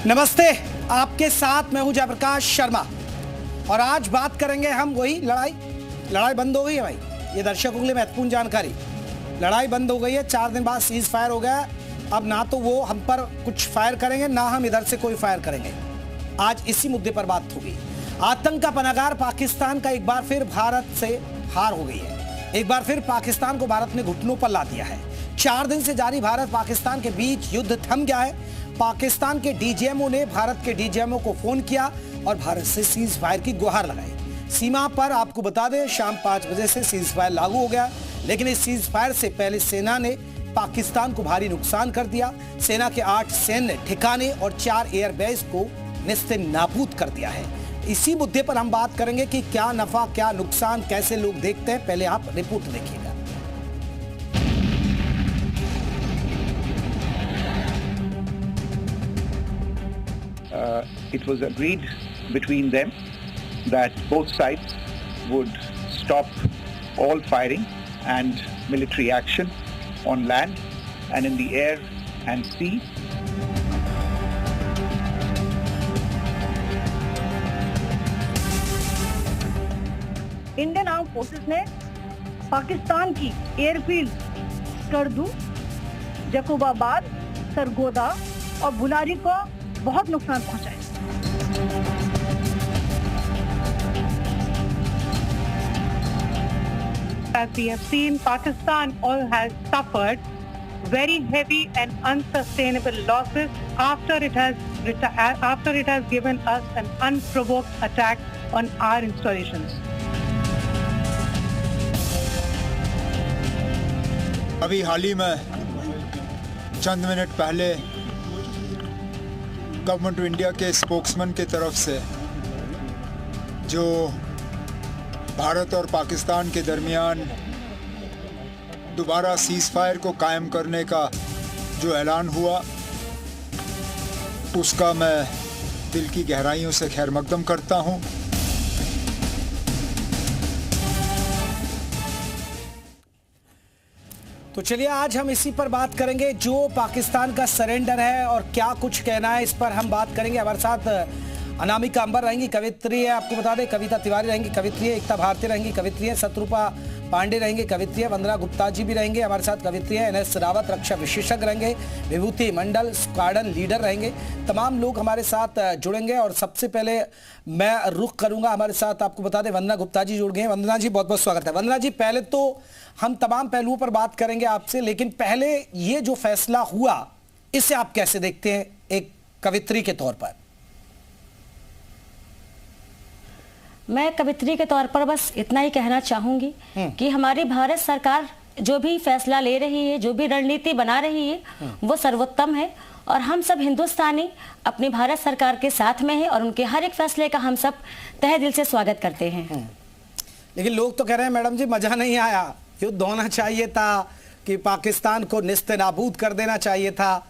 नमस्ते, आपके साथ मैं हूं जयप्रकाश शर्मा और आज बात करेंगे हम वही लड़ाई बंद हो गई है भाई। ये दर्शकों के लिए महत्वपूर्ण जानकारी। लड़ाई बंद हो गई है, 4 दिन बाद सीज फायर हो गया। अब ना तो वो हम पर कुछ फायर करेंगे, ना हम इधर से कोई फायर करेंगे। आज इसी मुद्दे पर बात होगी। आतंक का पनागार पाकिस्तान का एक बार फिर भारत से हार हो गई है। एक बार फिर पाकिस्तान को भारत ने घुटनों पर ला दिया है। 4 दिन से जारी भारत पाकिस्तान के बीच युद्ध थम गया है। पाकिस्तान के डीजीएमओ ने भारत के डीजीएमओ को फोन किया और भारत से सीज फायर की गुहार लगाई। सीमा पर आपको बता दें, शाम 5 बजे से सीज फायर लागू हो गया, लेकिन इस सीज फायर से पहले सेना ने पाकिस्तान को भारी नुकसान कर दिया। सेना के 8 सैन्य ठिकाने और 4 एयरबेस को निस्ते नाबूद कर दिया है। इसी मुद्दे पर हम बात करेंगे कि क्या नफा क्या नुकसान, कैसे लोग देखते हैं। पहले आप रिपोर्ट देखिएगा। It was agreed between them that both sides would stop all firing and military action on land and in the air and sea. Indian arm forces ने पाकिस्तान की एयरफील्ड स्कर्दू, जकोबाबाद, सरगोदा और बुलारी को बहुत नुकसान पहुंचाया। As we have seen, Pakistan has suffered very heavy and unsustainable losses after it has given us an unprovoked attack on our installations. अभी हाल ही में चंद minute पहले गवर्नमेंट ऑफ इंडिया के स्पोक्समैन की तरफ से जो भारत और पाकिस्तान के दरमियान दोबारा सीज फायर को कायम करने का जो ऐलान हुआ, उसका मैं दिल की गहराइयों से खैर मकदम करता हूं। तो चलिए आज हम इसी पर बात करेंगे, जो पाकिस्तान का सरेंडर है और क्या कुछ कहना है, इस पर हम बात करेंगे। हमारे साथ अनामिका अंबर रहेंगी, कवित्री है, आपको बता दें कविता तिवारी रहेंगी, कवित्री है, एकता भारती रहेंगी, कवित्री है, शत्रुपा पांडे रहेंगे, कवित्री है, वंदना गुप्ता जी भी रहेंगे हमारे साथ, कवित्री है, NS रावत रक्षा विशेषज्ञ रहेंगे, विभूति मंडल स्क्वाड्रन लीडर रहेंगे। तमाम लोग हमारे साथ जुड़ेंगे और सबसे पहले मैं रुख करूंगा, हमारे साथ आपको बता दें वंदना गुप्ता जी जुड़ गए हैं। वंदना जी बहुत बहुत स्वागत है। वंदना जी, पहले तो हम तमाम पहलुओं पर बात करेंगे आपसे, लेकिन पहले ये जो फैसला हुआ, इसे आप कैसे देखते हैं एक कवित्री के तौर पर? मैं कवित्री के तौर पर बस इतना ही कहना चाहूंगी कि हमारी भारत सरकार जो भी फैसला ले रही है, जो भी रणनीति बना रही है, वो सर्वोत्तम है और हम सब हिंदुस्तानी अपनी भारत सरकार के साथ में हैं और उनके हर एक फैसले का हम सब तहे दिल से स्वागत करते हैं। लेकिन लोग तो कह रहे हैं मैडम जी मजा नहीं आया, युद्ध होना चाहिए था कि पाकिस्तान को निस्तेनाबूद कर देना चाहिए था।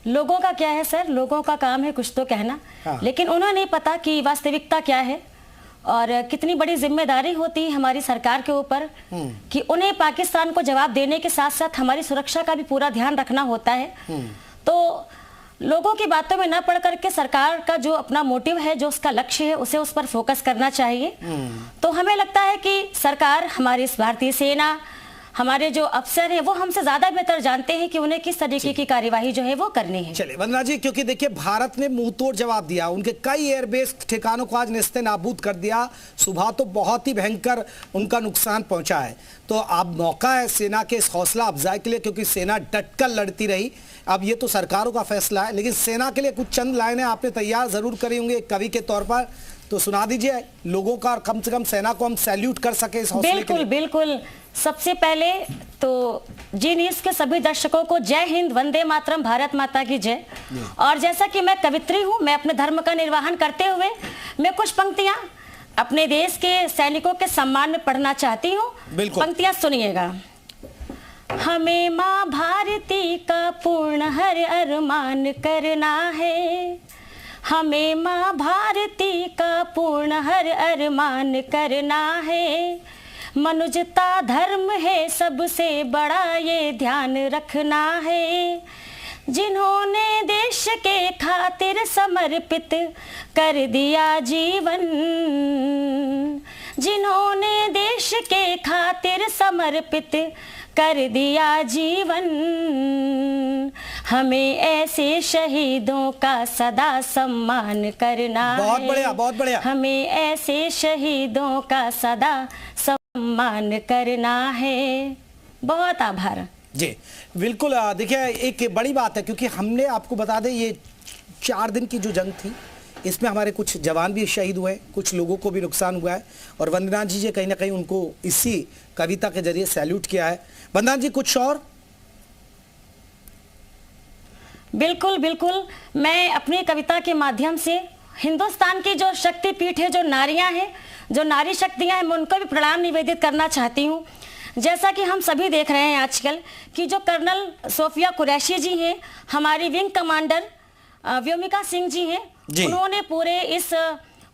लोगों का क्या है सर, लोगों का काम है कुछ तो कहना, लेकिन उन्हें नहीं पता कि वास्तविकता क्या है और कितनी बड़ी जिम्मेदारी होती है हमारी सरकार के ऊपर कि उन्हें पाकिस्तान को जवाब देने के साथ साथ हमारी सुरक्षा का भी पूरा ध्यान रखना होता है। तो लोगों की बातों में न पड़ करके सरकार का जो अपना मोटिव है, जो उसका लक्ष्य है, उसे उस पर फोकस करना चाहिए। तो हमें लगता है कि सरकार, हमारी भारतीय सेना, हमारे जो अफसर हैं, वो हमसे ज्यादा बेहतर जानते हैं कि उन्हें किस तरीके की कार्यवाही जो है वो करनी है। चलिए वंदना जी, क्योंकि देखिए भारत ने मुंह तोड़ जवाब दिया, उनके कई एयरबेस ठिकानों को आज निस्तेनाबूद कर दिया। सुबह तो बहुत ही भयंकर उनका नुकसान पहुंचा है। तो अब मौका है सेना के इस हौसला अफजाई के लिए, क्योंकि सेना डटकर लड़ती रही। अब ये तो सरकारों का फैसला है, लेकिन सेना के लिए कुछ चंद लाइनें आपने तैयार जरूर करी होंगी एक कवि के तौर पर, तो सुना दीजिए लोगों का, कम से कम सेना को हम सैल्यूट कर सके इस हौसले के लिए। बिल्कुल। सबसे पहले तो जी न्यूज़ के सभी दर्शकों को जय हिंद, वंदे मातरम, भारत माता की जय। और जैसा कि मैं कवित्री हूँ, मैं अपने धर्म का निर्वहन करते हुए मैं कुछ पंक्तियां अपने देश के सैनिकों के सम्मान में पढ़ना चाहती हूँ। पंक्तियां सुनिएगा। हमें माँ भारती का पूर्ण हर अरमान करना है, हमें माँ भारती का पूर्ण हर अरमान करना है, मनुष्यता धर्म है सबसे बड़ा ये ध्यान रखना है, जिन्होंने देश के खातिर समर्पित कर दिया जीवन, जिन्होंने देश के खातिर समर्पित कर दिया जीवन, हमें ऐसे शहीदों का सदा सम्मान करना है। बहुत बढ़िया, बहुत बढ़िया। हमें ऐसे शहीदों का सदा सम्मान करना है। बहुत आभार जी। बिल्कुल, देखिए एक बड़ी बात है, क्योंकि हमने आपको बता दें ये 4 दिन की जो जंग थी इसमें हमारे कुछ जवान भी शहीद हुए, कुछ लोगों को भी नुकसान हुआ है, और वंदना जी ने कहीं ना कहीं उनको इसी कविता के जरिए सैल्यूट किया है। वंदना जी कुछ और? बिल्कुल बिल्कुल, मैं अपनी कविता के माध्यम से हिंदुस्तान की जो शक्तिपीठ है, जो नारियां हैं, जो नारी शक्तियां हैं, मैं उनको भी प्रणाम निवेदित करना चाहती हूँ। जैसा कि हम सभी देख रहे हैं आजकल कि जो कर्नल सोफिया कुरैशी जी हैं, हमारी विंग कमांडर व्योमिका सिंह जी हैं, उन्होंने पूरे इस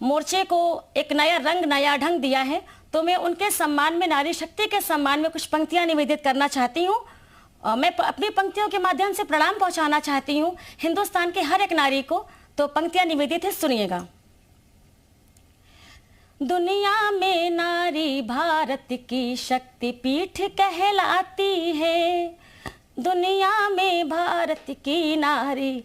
मोर्चे को एक नया रंग, नया ढंग दिया है। तो मैं उनके सम्मान में, नारी शक्ति के सम्मान में कुछ पंक्तियां निवेदित करना चाहती हूँ। मैं अपनी पंक्तियों के माध्यम से प्रणाम पहुंचाना चाहती हूँ हिंदुस्तान के हर एक नारी को। तो पंक्तियां निवेदित है, सुनिएगा। दुनिया में नारी भारत की शक्तिपीठ कहलाती है, दुनिया में भारत की नारी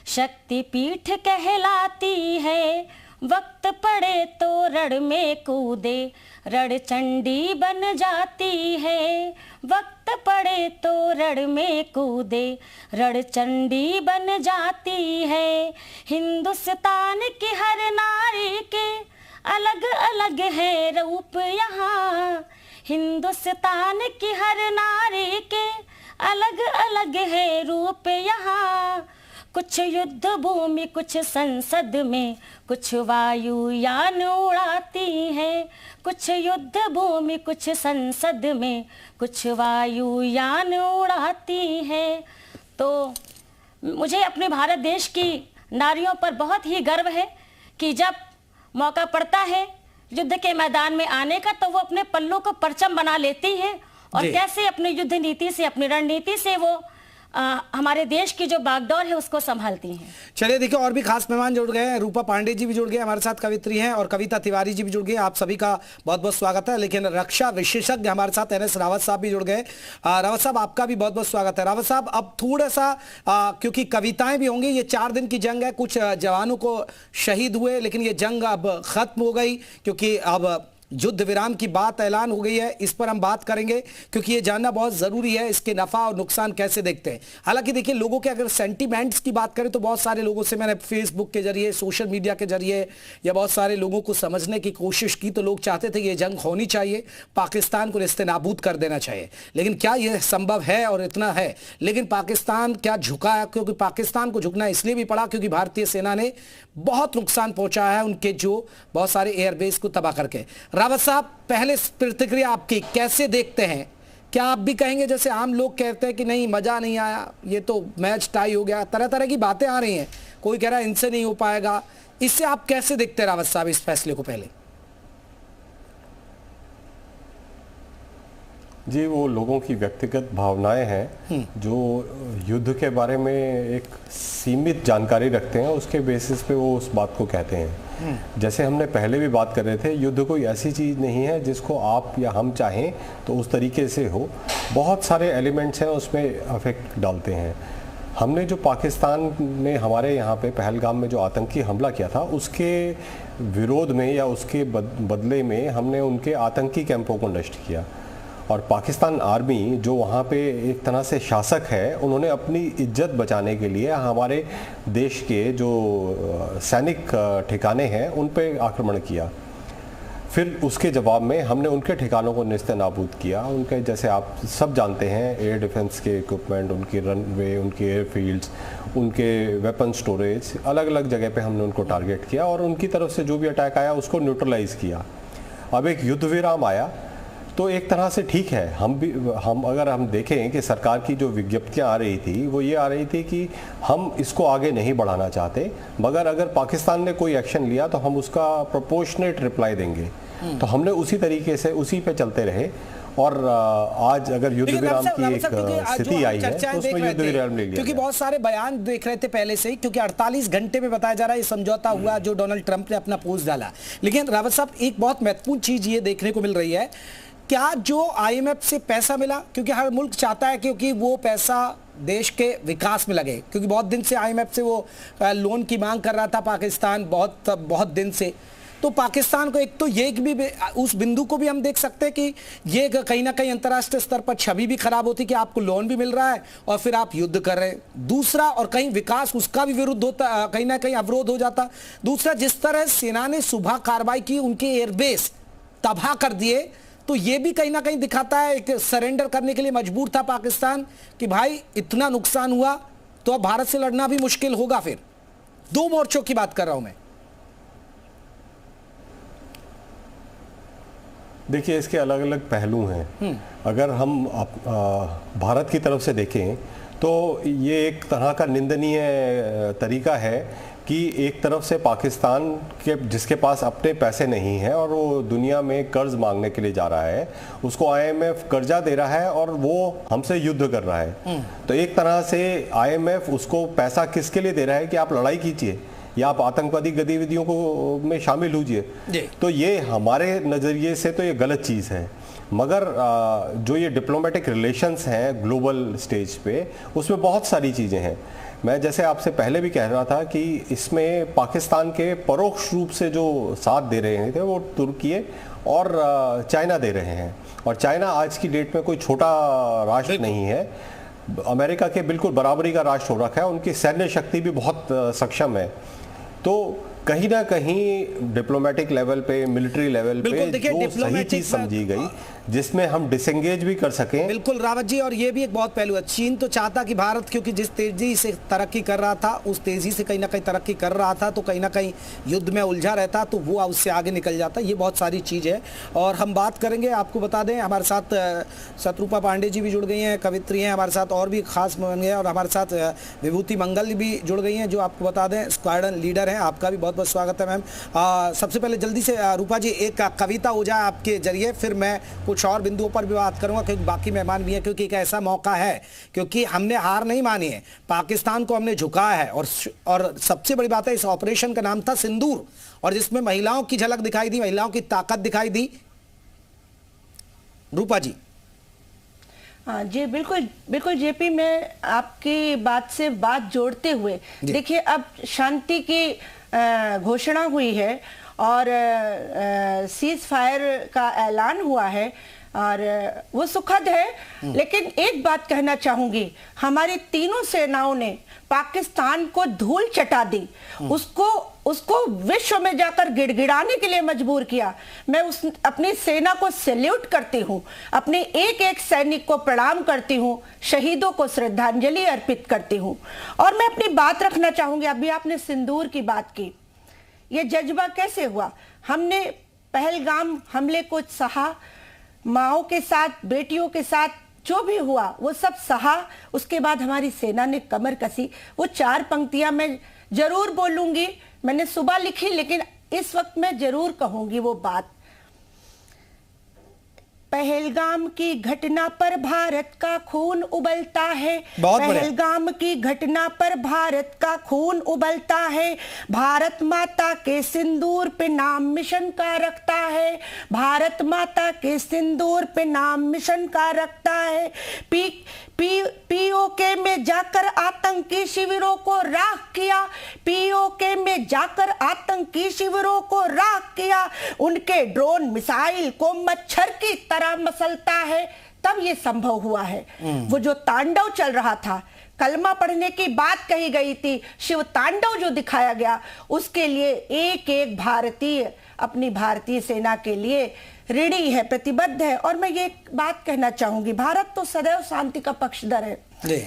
शक्तिपीठ कहलाती है। वक्त पड़े तो रण में कूदे, रण चंडी बन जाती है। वक्त पड़े तो रण में कूदे, रण चंडी बन जाती है। हिंदुस्तान की हर नारी के अलग अलग है रूप यहाँ, हिंदुस्तान की हर नारी के अलग अलग है रूप यहाँ। कुछ युद्ध भूमि, कुछ संसद में, कुछ वायुयान उड़ाती है। कुछ युद्ध भूमि, कुछ संसद में, कुछ वायुयान उड़ाती है। तो मुझे अपने भारत देश की नारियों पर बहुत ही गर्व है कि जब मौका पड़ता है युद्ध के मैदान में आने का, तो वो अपने पल्लों को परचम बना लेती हैं, और कैसे अपनी युद्ध नीति से, अपनी रणनीति से वो हमारे देश की जो बागडोर है उसको संभालती हैं। चलिए देखिए, और भी खास मेहमान जुड़ गए हैं। रूपा पांडे जी भी जुड़ गए हमारे साथ, कवित्री हैं, और कविता तिवारी जी भी जुड़ गए। आप सभी का बहुत बहुत स्वागत है। लेकिन रक्षा विशेषज्ञ हमारे साथ NS रावत साहब भी जुड़ गए। रावत साहब, आपका भी बहुत बहुत स्वागत है। रावत साहब, अब थोड़ा सा क्योंकि कविताएं भी होंगी, ये 4 दिन की जंग है, कुछ जवानों को शहीद हुए, लेकिन ये जंग अब खत्म हो गई, क्योंकि अब युद्ध विराम की बात ऐलान हो गई है। इस पर हम बात करेंगे, क्योंकि ये जानना बहुत जरूरी है इसके नफा और नुकसान कैसे देखते हैं। हालांकि देखिए, लोगों के अगर सेंटीमेंट्स की बात करें तो बहुत सारे लोगों से मैंने फेसबुक के जरिए, सोशल मीडिया के जरिए, या बहुत सारे लोगों को समझने की कोशिश की, तो लोग चाहते थे ये जंग होनी चाहिए, पाकिस्तान को नेस्तनाबूद कर देना चाहिए। लेकिन क्या यह संभव है? और इतना है, लेकिन पाकिस्तान क्या झुका है? क्योंकि पाकिस्तान को झुकना इसलिए भी पड़ा क्योंकि भारतीय सेना ने बहुत नुकसान पहुंचाया है उनके जो बहुत सारे एयरबेस को तबाह करके। रावत साहब, पहले प्रतिक्रिया आपकी, कैसे देखते हैं? क्या आप भी कहेंगे जैसे आम लोग कहते हैं कि नहीं, मजा नहीं आया, ये तो मैच टाई हो गया, तरह तरह की बातें आ रही हैं, कोई कह रहा है इनसे नहीं हो पाएगा, इससे आप कैसे देखते हैं रावत साहब इस फैसले को? पहले जी, वो लोगों की व्यक्तिगत भावनाएं हैं जो युद्ध के बारे में एक सीमित जानकारी रखते हैं, उसके बेसिस पे वो उस बात को कहते हैं। जैसे हमने पहले भी बात कर रहे थे, युद्ध कोई ऐसी चीज़ नहीं है जिसको आप या हम चाहें तो उस तरीके से हो। बहुत सारे एलिमेंट्स हैं उसमें अफेक्ट डालते हैं। हमने जो पाकिस्तान ने हमारे यहाँ पे पहलगाम में जो आतंकी हमला किया था, उसके विरोध में या उसके बदले में हमने उनके आतंकी कैंपों को नष्ट किया। और पाकिस्तान आर्मी जो वहाँ पे एक तरह से शासक है, उन्होंने अपनी इज्जत बचाने के लिए हमारे देश के जो सैनिक ठिकाने हैं उन पे आक्रमण किया। फिर उसके जवाब में हमने उनके ठिकानों को नेस्तनाबूद किया। उनके, जैसे आप सब जानते हैं, एयर डिफेंस के इक्विपमेंट, उनकी रनवे, उनके एयरफील्ड्स, उनके वेपन स्टोरेज, अलग अलग जगह पे हमने उनको टारगेट किया और उनकी तरफ से जो भी अटैक आया उसको न्यूट्रलाइज किया। अब एक युद्ध विराम आया तो एक तरह से ठीक है। हम अगर हम देखें कि सरकार की जो विज्ञप्तियां आ रही थी वो ये आ रही थी कि हम इसको आगे नहीं बढ़ाना चाहते, मगर अगर पाकिस्तान ने कोई एक्शन लिया तो हम उसका प्रोपोर्शनेट रिप्लाई देंगे। तो हमने उसी तरीके से उसी पे चलते रहे और आज अगर युद्ध विराम की एक स्थिति आई है तो उसमें युद्ध विराम ले लिया, क्योंकि बहुत सारे बयान देख रहे थे पहले से ही, क्योंकि 48 घंटे में बताया जा रहा है ये समझौता हुआ जो डोनाल्ड ट्रंप ने अपना पोस्ट डाला। लेकिन रावत साहब, एक बहुत महत्वपूर्ण चीज ये देखने को मिल रही है, क्या जो IMF से पैसा मिला, क्योंकि हर मुल्क चाहता है क्योंकि वो पैसा देश के विकास में लगे, क्योंकि बहुत दिन से IMF से वो लोन की मांग कर रहा था पाकिस्तान, बहुत दिन से। तो पाकिस्तान को एक तो ये भी, उस बिंदु को भी हम देख सकते हैं कि ये कहीं ना कहीं अंतर्राष्ट्रीय स्तर पर छवि भी खराब होती कि आपको लोन भी मिल रहा है और फिर आप युद्ध कर रहे हैं। दूसरा, और कहीं विकास उसका भी विरुद्ध होता, कहीं ना कहीं अवरोध हो जाता। दूसरा, जिस तरह सेना ने सुबह कार्रवाई की, उनके एयरबेस तबाह कर दिए, तो ये भी कहीं ना कहीं दिखाता है एक सरेंडर करने के लिए मजबूर था पाकिस्तान कि भाई इतना नुकसान हुआ तो अब भारत से लड़ना भी मुश्किल होगा। फिर दो मोर्चों की बात कर रहा हूं मैं। देखिए, इसके अलग अलग पहलू हैं। अगर हम भारत की तरफ से देखें तो ये एक तरह का निंदनीय तरीका है कि एक तरफ से पाकिस्तान के जिसके पास अपने पैसे नहीं हैं और वो दुनिया में कर्ज मांगने के लिए जा रहा है, उसको IMF कर्जा दे रहा है और वो हमसे युद्ध कर रहा है। तो एक तरह से IMF उसको पैसा किसके लिए दे रहा है कि आप लड़ाई कीजिए या आप आतंकवादी गतिविधियों को में शामिल होइए। तो ये हमारे नज़रिए से तो ये गलत चीज़ है। मगर जो ये डिप्लोमेटिक रिलेशंस हैं ग्लोबल स्टेज पे, उसमें बहुत सारी चीज़ें हैं। मैं जैसे आपसे पहले भी कह रहा था कि इसमें पाकिस्तान के परोक्ष रूप से जो साथ दे रहे थे वो तुर्की और चाइना दे रहे हैं। और चाइना आज की डेट में कोई छोटा राष्ट्र नहीं है, अमेरिका के बिल्कुल बराबरी का राष्ट्र हो रखा है, उनकी सैन्य शक्ति भी बहुत सक्षम है। तो कहीं ना कहीं डिप्लोमेटिक लेवल पे, मिलिट्री लेवल पे जो सही चीज समझी गई जिसमें हम डिसएंगेज भी कर सकें। बिल्कुल रावत जी, और ये भी एक बहुत पहलू है। चीन तो चाहता कि भारत, क्योंकि जिस तेजी से तरक्की कर रहा था उस तेजी से कहीं ना कहीं तरक्की कर रहा था, तो कहीं ना कहीं युद्ध में उलझा रहता तो वो उससे आगे निकल जाता। ये बहुत सारी चीज़ है और हम बात करेंगे। आपको बता दें हमारे साथ शत्रुपा पांडे जी भी जुड़ गई हैं, कवित्री हैं हमारे साथ, और भी खास बन गए, और हमारे साथ विभूति मंगल भी जुड़ गई हैं जो आपको बता दें स्क्वाड्रन लीडर हैं। आपका भी बहुत बहुत स्वागत है मैम। सबसे पहले जल्दी से रूपा जी एक कविता हो जाए आपके जरिए, फिर मैं कुछ और बिंदुओं पर भी बात करूंगा क्योंकि बाकी मेहमान भी हैं, क्योंकि एक ऐसा मौका है क्योंकि हमने हार नहीं मानी है, पाकिस्तान को हमने झुकाया है। और सबसे बड़ी बात है, इस ऑपरेशन का नाम था सिंदूर, और जिसमें महिलाओं की झलक दिखाई दी, महिलाओं की ताकत दिखाई दी। रूपा जी। हाँ जी, बिल्कुल बिल्कुल जेपी, मैं आपकी बात से बात जोड़ते हुए, देखिए अब शांति की घोषणा हुई है और सीज फायर का ऐलान हुआ है और वो सुखद है। लेकिन एक बात कहना चाहूंगी, हमारी तीनों सेनाओं ने पाकिस्तान को धूल चटा दी, उसको विश्व में जाकर गिड़गिड़ाने के लिए मजबूर किया। मैं अपनी सेना को सैल्यूट करती हूँ, अपने एक एक सैनिक को प्रणाम करती हूँ, शहीदों को श्रद्धांजलि अर्पित करती हूँ। और मैं अपनी बात रखना चाहूंगी, अभी आपने सिंदूर की बात की, ये जज्बा कैसे हुआ? हमने पहलगाम हमले को सहा, माओं के साथ, बेटियों के साथ जो भी हुआ वो सब सहा। उसके बाद हमारी सेना ने कमर कसी। वो 4 पंक्तियां मैं जरूर बोलूंगी, मैंने सुबह लिखी, लेकिन इस वक्त मैं जरूर कहूंगी वो बात। पहलगाम की घटना पर भारत का खून उबलता है, पहलगाम की घटना पर भारत का खून उबलता है। भारत माता के सिंदूर पे नाम मिशन का रखता है, भारत माता के सिंदूर पे नाम मिशन का रखता है। पीओके में जाकर आतंकी शिविरों को राख किया, पीओके में जाकर आतंकी शिविरों को राख किया। उनके ड्रोन मिसाइल को मच्छर की तरह मसलता है, तब ये संभव हुआ है। वो जो तांडव चल रहा था, कलमा पढ़ने की बात कही गई थी, शिव तांडव जो दिखाया गया, उसके लिए एक एक भारतीय अपनी भारतीय सेना के लिए ऋणी है, प्रतिबद्ध है। और मैं ये बात कहना चाहूंगी, भारत तो सदैव शांति का पक्षधर है।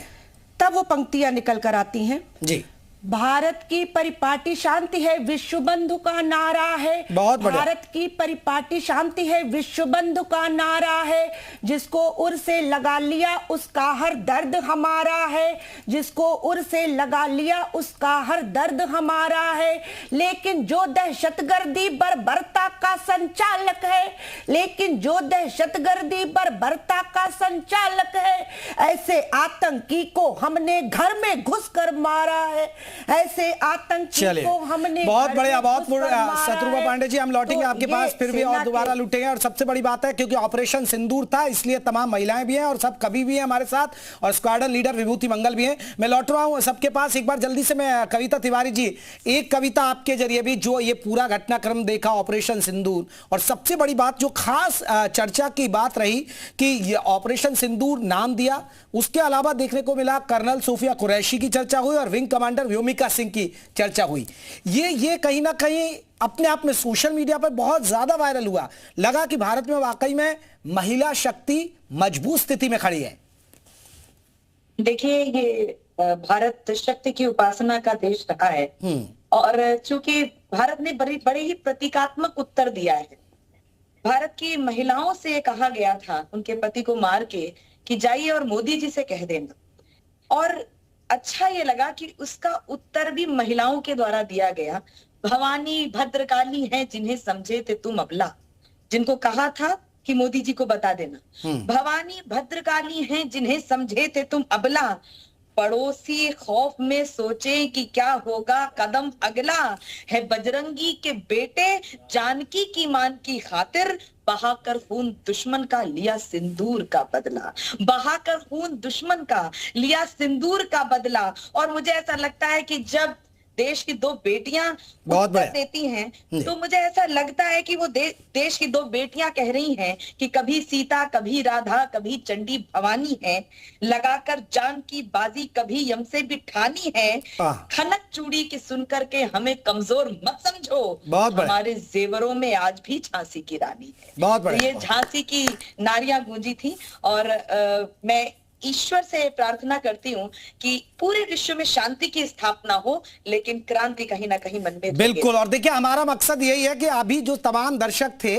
तब वो पंक्तियां निकल कर आती हैं जी, भारत की परिपाटी शांति है, विश्व बंधु का नारा है। बहुत बढ़िया। भारत की परिपाटी शांति है, विश्व बंधु का नारा है। जिसको उर से लगा लिया उसका हर दर्द हमारा है, जिसको उर से लगा लिया उसका हर दर्द हमारा है। लेकिन जो दहशतगर्दी बर्बरता का संचालक है, लेकिन जो दहशतगर्दी बर्बरता का संचालक है, ऐसे आतंकी को हमने घर में घुसकर मारा है, ऐसे आतंकी को हमने बहुत बढ़िया, बहुत शत्रुघ्न पांडे जी, हम लौटेंगे तो आपके पास फिर भी और दोबारा लूटेंगे। और सबसे बड़ी बात है क्योंकि ऑपरेशन सिंदूर था इसलिए तमाम महिलाएं भी हैं और सब कभी भी हैं हमारे साथ, और स्क्वाड्रन लीडर विभूति मंगल भी हैं। मैं लौट रहा हूं सबके पास एक बार जल्दी से। मैं कविता तिवारी जी, एक कविता आपके जरिए भी जो ये पूरा घटनाक्रम देखा ऑपरेशन सिंदूर, और सबसे बड़ी बात जो खास चर्चा की बात रही कि ये ऑपरेशन सिंदूर नाम दिया, उसके अलावा देखने को मिला कर्नल सोफिया कुरैशी की चर्चा हुई और विंग कमांडर व्योमिका सिंह की चर्चा हुई। ये कहीं ना कहीं अपने आप में सोशल मीडिया पर बहुत ज्यादा वायरल हुआ। लगा कि भारत में वाकई में महिला शक्ति मजबूत स्थिति में खड़ी है। देखिए, ये भारत शक्ति की उपासना का देश रहा है और चूंकि भारत ने बड़े ही प्रतीकात्मक उत्तर दिया है। भारत की महिलाओं से कहा गया था उनके पति को मार के कि जाइए और मोदी जी से कह देना, और अच्छा ये लगा कि उसका उत्तर भी महिलाओं के द्वारा दिया गया। भवानी भद्रकाली हैं जिन्हें समझे थे तुम अबला, जिनको कहा था कि मोदी जी को बता देना। भवानी भद्रकाली हैं जिन्हें समझे थे तुम अबला, पड़ोसी खौफ में सोचे कि क्या होगा कदम अगला, है बजरंगी के बेटे जानकी की मान की खातिर, बहाकर खून दुश्मन का लिया सिंदूर का बदला, बहाकर खून दुश्मन का लिया सिंदूर का बदला। और मुझे ऐसा लगता है कि जब देश की दो बेटियां उत्तर देती हैं तो मुझे ऐसा लगता है कि वो देश की दो बेटियां कह रही हैं कि कभी सीता, कभी राधा, कभी चंडी भवानी है, लगाकर जान की बाजी कभी यम से भी ठानी है, खनक चूड़ी की सुनकर के हमें कमजोर मत समझो, हमारे जेवरों में आज भी झांसी की रानी है। तो ये झांसी की नारियां गूंजी थी और मैं ईश्वर से प्रार्थना करती हूँ कि पूरे विश्व में शांति की स्थापना हो, लेकिन क्रांति कहीं ना कहीं मन में। बिल्कुल, और देखिए हमारा मकसद यही है कि अभी जो तमाम दर्शक थे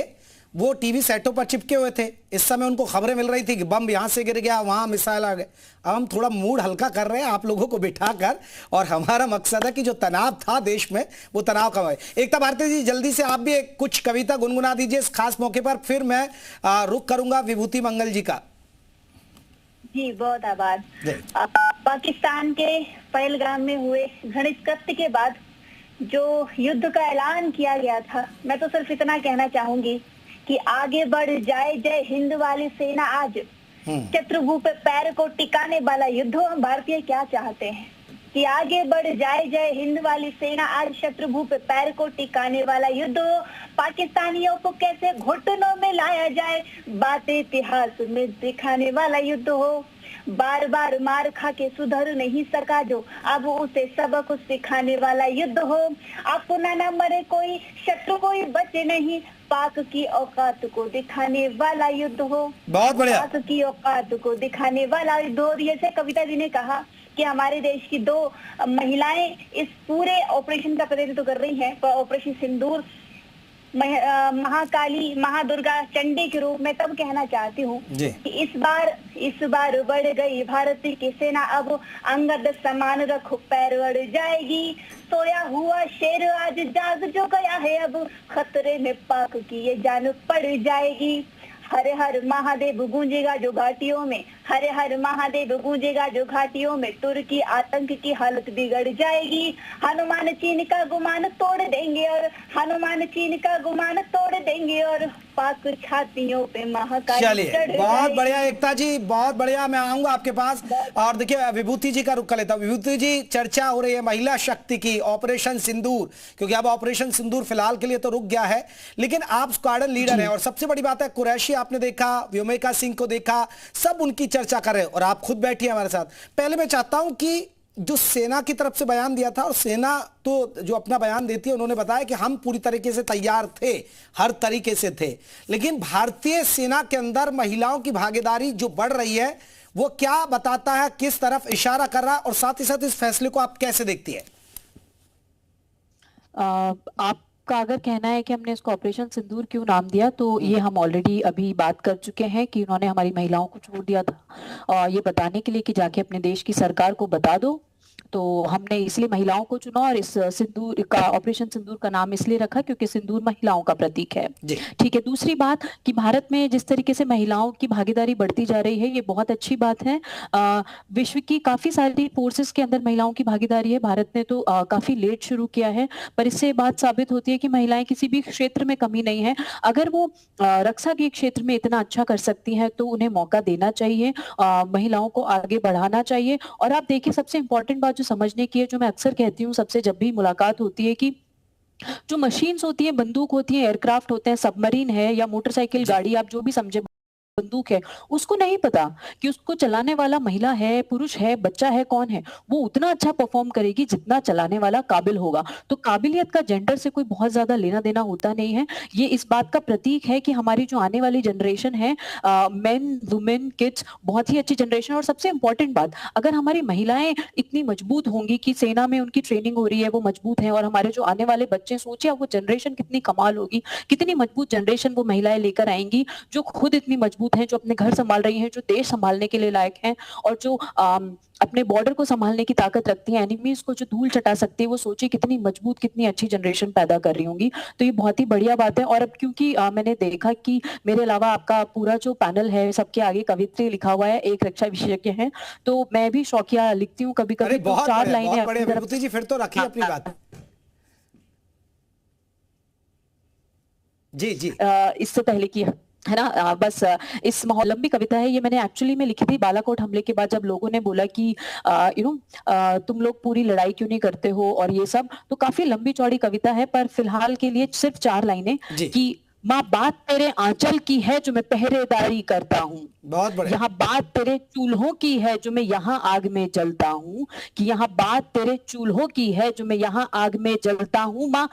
वो टीवी सेटों पर चिपके हुए थे, इस समय उनको खबरें मिल रही थी कि बम यहां से गिर गया, वहां मिसाइल आ गए। अब हम थोड़ा मूड हल्का कर रहे हैं आप लोगों को बिठाकर, और हमारा मकसद है कि जो तनाव था देश में वो तनाव कम है। एकता भारती जी, जल्दी से आप भी कुछ कविता गुनगुना दीजिए इस खास मौके पर, फिर मैं रुख करूंगा विभूति मंगल जी का। जी बहुत आभार। पाकिस्तान के पहलगाम में हुए घृणित कृत्य के बाद जो युद्ध का ऐलान किया गया था, मैं तो सिर्फ इतना कहना चाहूंगी कि आगे बढ़ जाए जय हिंद वाली सेना, आज शत्रुभू पे पैर को टिकाने वाला युद्ध हो। हम भारतीय क्या चाहते हैं कि आगे बढ़ जाए जय हिंद वाली सेना, आज शत्रुभू पे पैर को टिकाने वाला युद्ध हो। पाकिस्तानियों को कैसे घुटनों में लाया जाए, बातें इतिहास में दिखाने वाला युद्ध हो। बार बार मार खा के सुधर नहीं सका जो, अब उसे सबक सिखाने वाला युद्ध हो। अपना न मरे कोई, शत्रु कोई बचे नहीं, पाक की औकात को दिखाने वाला युद्ध हो। बहुत बढ़िया। पाक की औकात को दिखाने वाला युद्ध हो। जैसे कविता जी ने कहा कि हमारे देश की दो महिलाएं इस पूरे ऑपरेशन का प्रतिनिधित्व कर रही हैं, ऑपरेशन सिंदूर। महाकाली, महादुर्गा, चंडी के रूप में तब कहना चाहती हूँ कि इस बार बढ़ गई भारत की सेना, अब अंगद समान रखो पैर बढ़ जाएगी। सोया हुआ शेर आज जाग जो गया है, अब खतरे में पाक की ये जान पड़ जाएगी। हरे हर महादेव गूंजेगा जो घाटियों में, हरे हर महादेव गूंजेगा जो घाटियों में, तुर्की आतंक की हालत बिगड़ जाएगी। हनुमान चीन का गुमान तोड़ देंगे और हनुमान चीन का गुमान तोड़ देंगे और पाक छातियों पे महाकाली। चलिए बहुत बढ़िया एकता जी, बहुत बढ़िया। मैं आऊंगा आपके पास और देखिए विभूति जी का रुख कर लेता हूं। विभूति जी, चर्चा हो रही है महिला शक्ति की, ऑपरेशन सिंदूर, क्योंकि अब ऑपरेशन सिंदूर फिलहाल के लिए तो रुक गया है, लेकिन आप स्क्वाड्रन लीडर हैं और सबसे बड़ी बात है कुरैशी आपने देखा, व्योमिका सिंह को देखा, सब उनकी चर्चा कर रहे हैं और आप खुद बैठी हैं हमारे साथ। पहले मैं चाहता हूं कि जो सेना की तरफ से बयान दिया था, और सेना तो जो अपना बयान देती है उन्होंने बताया कि हम पूरी तरीके से तैयार थे, हर तरीके से थे, लेकिन भारतीय सेना के अंदर महिलाओं की भागीदारी जो बढ़ रही है वो क्या बताता है, किस तरफ इशारा कर रहा है, और साथ ही साथ इस फैसले को आप कैसे देखती है? आपका अगर कहना है कि हमने इसको ऑपरेशन सिंदूर क्यों नाम दिया, तो ये हम ऑलरेडी अभी बात कर चुके हैं कि उन्होंने हमारी महिलाओं को छोड़ दिया था, और ये बताने के लिए कि जाके अपने देश की सरकार को बता दो। तो हमने इसलिए महिलाओं को चुना, और इस सिंदूर का, ऑपरेशन सिंदूर का नाम इसलिए रखा क्योंकि सिंदूर महिलाओं का प्रतीक है। ठीक है। दूसरी बात कि भारत में जिस तरीके से महिलाओं की भागीदारी बढ़ती जा रही है, ये बहुत अच्छी बात है। विश्व की काफी सारी फोर्सेस के अंदर महिलाओं की भागीदारी है। भारत ने तो काफी लेट शुरू किया है, पर इससे बात साबित होती है कि महिलाएं किसी भी क्षेत्र में कमी नहीं है। अगर वो रक्षा के क्षेत्र में इतना अच्छा कर सकती हैं तो उन्हें मौका देना चाहिए, महिलाओं को आगे बढ़ाना चाहिए। और आप देखिए, सबसे इंपॉर्टेंट बात जो समझने की है, जो मैं अक्सर कहती हूँ सबसे जब भी मुलाकात होती है, कि जो मशीन्स होती हैं, बंदूक होती है, एयरक्राफ्ट होते हैं, सबमरीन है या मोटरसाइकिल, गाड़ी, आप जो भी समझे, बंदूक है, उसको नहीं पता कि उसको चलाने वाला महिला है, पुरुष है, बच्चा है, कौन है। वो उतना अच्छा परफॉर्म करेगी जितना चलाने वाला काबिल होगा। तो काबिलियत का जेंडर से कोई बहुत ज्यादा लेना देना होता नहीं है। ये इस बात का प्रतीक है कि हमारी जो आने वाली जनरेशन है, मेन, वुमेन, किड्स, बहुत ही अच्छी जनरेशन। और सबसे इंपॉर्टेंट बात, अगर हमारी महिलाएं इतनी मजबूत होंगी कि सेना में उनकी ट्रेनिंग हो रही है, वो मजबूत है, और हमारे जो आने वाले बच्चे, सोचिए वो जनरेशन कितनी कमाल होगी, कितनी मजबूत जनरेशन वो महिलाएं लेकर आएंगी, जो खुद इतनी मजबूत हैं, जो अपने घर संभाल रही हैं, जो देश संभालने के लिए लायक हैं, और जो अपने बॉर्डर को संभालने की ताकत रखती हैं, एनिमीज को जो धूल चटा सकती है। वो सोचिए कितनी मजबूत, कितनी अच्छी जनरेशन पैदा कर रही होंगी। तो ये बहुत ही बढ़िया बात है। और अब क्योंकि मैंने देखा कि मेरे अलावा आपका पूरा जो पैनल है, सबके आगे कवित्री लिखा हुआ है, एक रक्षा विशेषज्ञ है, तो मैं भी शौकिया लिखती हूँ कभी कभी। तो 4 लाइनें जी, फिर तो रखिए अपनी बात। जी जी, इससे पहले की है ना, बस इस माहौल, लंबी कविता है ये, मैंने एक्चुअली में लिखी थी बालाकोट हमले के बाद, जब लोगों ने बोला कि तुम लोग पूरी लड़ाई क्यों नहीं करते हो और ये सब। तो काफी लंबी चौड़ी कविता है, पर फिलहाल के लिए सिर्फ 4 लाइनें कि माँ बात तेरे आंचल की है जो मैं पहरेदारी करता हूँ, बहुत बढ़िया। यहाँ बात तेरे चूल्हों की है जो मैं यहाँ आग में जलता हूँ, कि यहाँ बात तेरे चूल्हों की है जो मैं यहाँ आग में जलता हूँ। माँ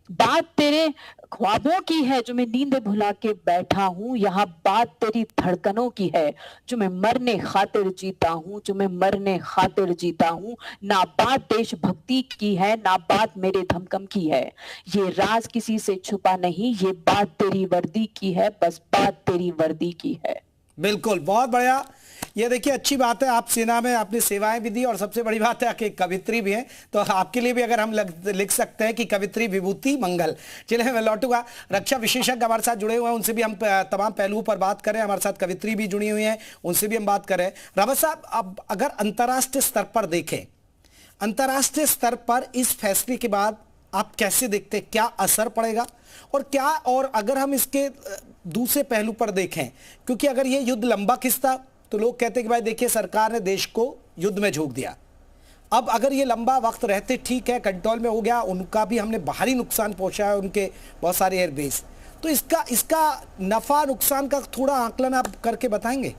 बात तेरे ख्वाबों की है जो मैं नींद भुला के बैठा हूँ, यहाँ बात तेरी धड़कनों की है जो मैं मरने खातिर जीता हूँ, जो मैं मरने खातिर जीता हूँ। ना बात देशभक्ति की है, ना बात मेरे धमकम की है, ये राज किसी से छुपा नहीं, ये बात तेरी वर्दी की है, बस बात तेरी वर्दी की है। बिल्कुल, बहुत बढ़िया। ये देखिए, अच्छी बात है, आप सेना में आपने सेवाएं भी दी, और सबसे बड़ी बात है कि कवित्री भी हैं, तो आपके लिए भी अगर हम लिख सकते हैं कि कवित्री विभूति मंगल। चलिए, मैं लौटूंगा। रक्षा विशेषज्ञ हमारे साथ जुड़े हुए हैं, उनसे भी हम तमाम पहलुओं पर बात करें। हमारे साथ कवित्री भी जुड़ी हुई हैं, उनसे भी हम बात करें। रावत साहब, अब अगर अंतर्राष्ट्रीय स्तर पर देखें, अंतर्राष्ट्रीय स्तर पर इस फैसले के बाद आप कैसे देखते हैं, क्या असर पड़ेगा, और क्या, और अगर हम इसके दूसरे पहलू पर देखें, क्योंकि अगर ये युद्ध लंबा खिंचता तो लोग कहते हैं कि भाई देखिए, सरकार ने देश को युद्ध में झोंक दिया। अब अगर ये लंबा वक्त रहते, ठीक है, कंट्रोल में हो गया, उनका भी हमने बाहरी नुकसान पहुंचा है, उनके बहुत सारे एयरबेस, तो इसका नफा नुकसान का थोड़ा आकलन आप करके बताएंगे?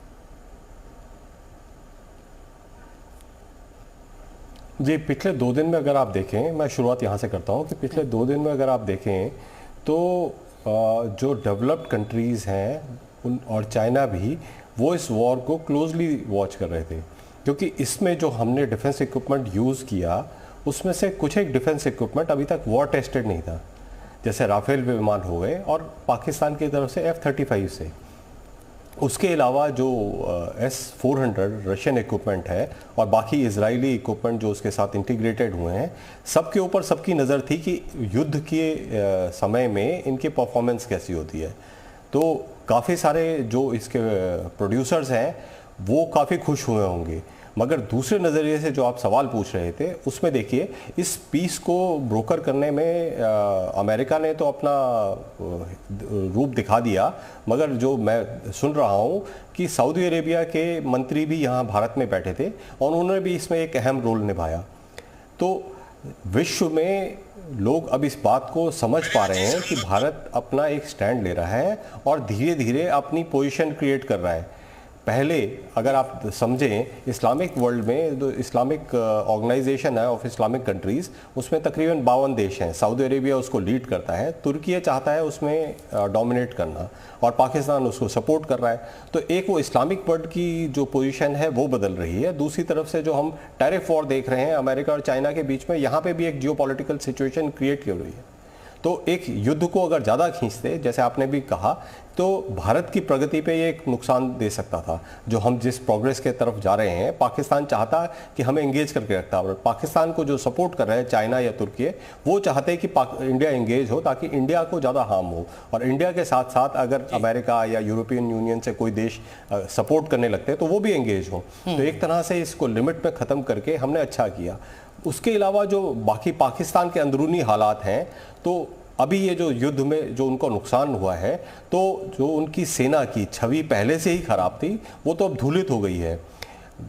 जी, पिछले 2 दिन में अगर आप देखें, मैं शुरुआत यहाँ से करता हूँ कि पिछले 2 दिन में अगर आप देखें तो जो डेवलप्ड कंट्रीज़ हैं उन और चाइना भी, वो इस वॉर को क्लोजली वॉच कर रहे थे, क्योंकि इसमें जो हमने डिफेंस इक्विपमेंट यूज़ किया उसमें से कुछ एक डिफेंस इक्विपमेंट अभी तक वॉर टेस्टेड नहीं था, जैसे राफेल विमान हो गए और पाकिस्तान की तरफ से F-35 से। उसके अलावा जो S-400 रशियन इक्विपमेंट है और बाकी इजरायली इक्विपमेंट जो उसके साथ इंटीग्रेटेड हुए हैं, सबके ऊपर सबकी नज़र थी कि युद्ध के समय में इनकी परफॉर्मेंस कैसी होती है। तो काफ़ी सारे जो इसके प्रोड्यूसर्स हैं वो काफ़ी खुश हुए होंगे, मगर दूसरे नज़रिए से जो आप सवाल पूछ रहे थे उसमें देखिए, इस पीस को ब्रोकर करने में अमेरिका ने तो अपना रूप दिखा दिया, मगर जो मैं सुन रहा हूँ कि सऊदी अरेबिया के मंत्री भी यहाँ भारत में बैठे थे और उन्होंने भी इसमें एक अहम रोल निभाया। तो विश्व में लोग अब इस बात को समझ पा रहे हैं कि भारत अपना एक स्टैंड ले रहा है और धीरे धीरे अपनी पोजीशन क्रिएट कर रहा है। पहले अगर आप समझें इस्लामिक वर्ल्ड में जो इस्लामिक ऑर्गेनाइजेशन है ऑफ इस्लामिक कंट्रीज, उसमें तकरीबन 52 देश हैं। सऊदी अरेबिया उसको लीड करता है, तुर्की चाहता है उसमें डोमिनेट करना और पाकिस्तान उसको सपोर्ट कर रहा है। तो एक वो इस्लामिक वर्ल्ड की जो पोजीशन है वो बदल रही है। दूसरी तरफ से जो हम टैरिफ वॉर देख रहे हैं अमेरिका और चाइना के बीच में, यहाँ पे भी एक जियोपॉलिटिकल सिचुएशन क्रिएट हो रही है। तो एक युद्ध को अगर ज़्यादा खींचते, जैसे आपने भी कहा, तो भारत की प्रगति पे ये एक नुकसान दे सकता था। जो हम जिस प्रोग्रेस के तरफ जा रहे हैं, पाकिस्तान चाहता कि हमें एंगेज करके रखता, और पाकिस्तान को जो सपोर्ट कर रहे हैं चाइना या तुर्की, वो चाहते कि इंडिया एंगेज हो ताकि इंडिया को ज़्यादा हार्म हो। और इंडिया के साथ साथ अगर अमेरिका या यूरोपियन यूनियन से कोई देश सपोर्ट करने लगते हैं तो वो भी एंगेज हो। तो एक तरह से इसको लिमिट में ख़त्म करके हमने अच्छा किया। उसके अलावा जो बाकी पाकिस्तान के अंदरूनी हालात हैं, तो अभी ये जो युद्ध में जो उनको नुकसान हुआ है, तो जो उनकी सेना की छवि पहले से ही खराब थी वो तो अब धूलित हो गई है।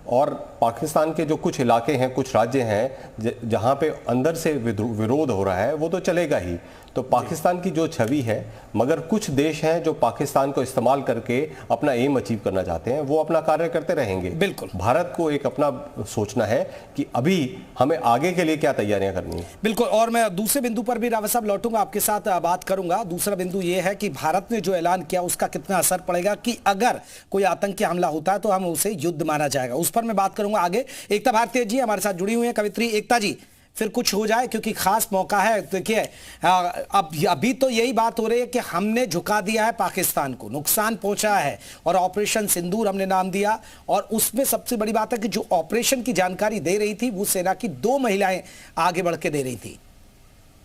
और पाकिस्तान के जो कुछ इलाके हैं, कुछ राज्य हैं जहाँ पे अंदर से विरोध हो रहा है, वो तो चलेगा ही। तो पाकिस्तान की जो छवि है, मगर कुछ देश हैं जो पाकिस्तान को इस्तेमाल करके अपना एम अचीव करना चाहते हैं, वो अपना कार्य करते रहेंगे। बिल्कुल, भारत को एक अपना सोचना है कि अभी हमें आगे के लिए क्या तैयारियां करनी है। बिल्कुल, और मैं दूसरे बिंदु पर भी रावत साहब लौटूंगा, आपके साथ बात करूंगा। दूसरा बिंदु ये है कि भारत ने जो ऐलान किया उसका कितना असर पड़ेगा, कि अगर कोई आतंकी हमला होता है तो हम उसे युद्ध माना जाएगा, उस पर मैं बात करूंगा आगे। एकता भारती जी हमारे साथ जुड़ी हुई है। कवित्री एकता जी, फिर कुछ हो जाए क्योंकि खास मौका है। देखिए, अब अभी तो यही बात हो रही है कि हमने झुका दिया है पाकिस्तान को, नुकसान पहुंचा है, और ऑपरेशन सिंदूर हमने नाम दिया। और उसमें सबसे बड़ी बात है कि जो ऑपरेशन की जानकारी दे रही थी वो सेना की 2 महिलाएं आगे बढ़ के दे रही थी।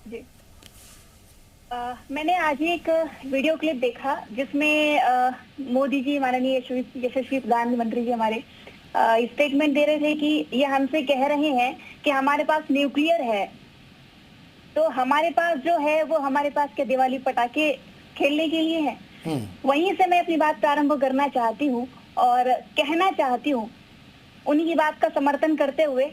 जी, मैंने आज ही एक वीडियो क्लिप देखा जिसमें मोदी जी, माननीय यशस्वी प्रधानमंत्री जी हमारे स्टेटमेंट दे रहे थे कि ये हमसे कह रहे हैं कि हमारे पास न्यूक्लियर है, तो हमारे पास जो है वो हमारे पास के दिवाली पटाखे खेलने के लिए है। वहीं से मैं अपनी बात प्रारंभ करना चाहती हूँ और कहना चाहती हूँ उन्हीं की बात का समर्थन करते हुए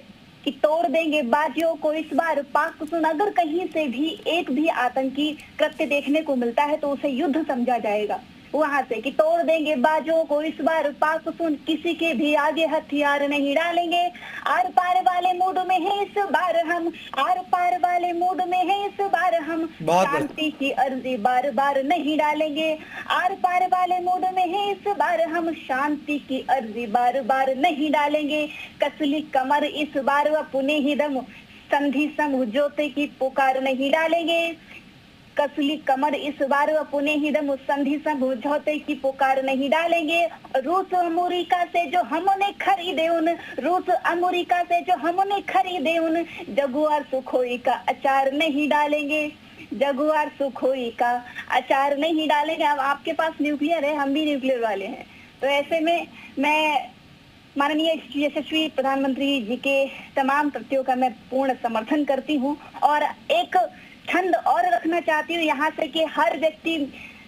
कि तोड़ देंगे बाजियों को इस बार पाक-सुन। अगर कहीं से भी एक भी आतंकी कृत्य देखने को मिलता है तो उसे युद्ध समझा जाएगा। वहां से कि तोड़ देंगे बाजों को इस बार पाक-सुन, किसी के भी आगे हथियार नहीं डालेंगे। आर पार वाले मूड में है इस बार हम, आर पार वाले मूड में है इस बार हम, शांति की अर्जी बार बार नहीं डालेंगे। आर पार वाले मूड में है इस बार हम, शांति की अर्जी बार बार नहीं डालेंगे। कसली कमर इस बार अपने ही दम, संधि समझौते की पुकार नहीं डालेंगे। कसली कमर इस बार अपने ही दम, संधि समझौते की पुकार नहीं डालेंगे। रूस अमेरिका से जो हमने खरीदे उन, रूस अमेरिका से जो हमने खरीदे उन, जगुआर सुखोई का अचार नहीं डालेंगे। जगुआर सुखोई का अचार नहीं डालेंगे। अब आपके पास न्यूक्लियर है, हम भी न्यूक्लियर वाले हैं, तो ऐसे में मैं माननीय यशस्वी प्रधानमंत्री जी के तमाम तथ्यों का मैं पूर्ण समर्थन करती हूँ। और एक छंद और रखना चाहती हूँ यहाँ से कि हर व्यक्ति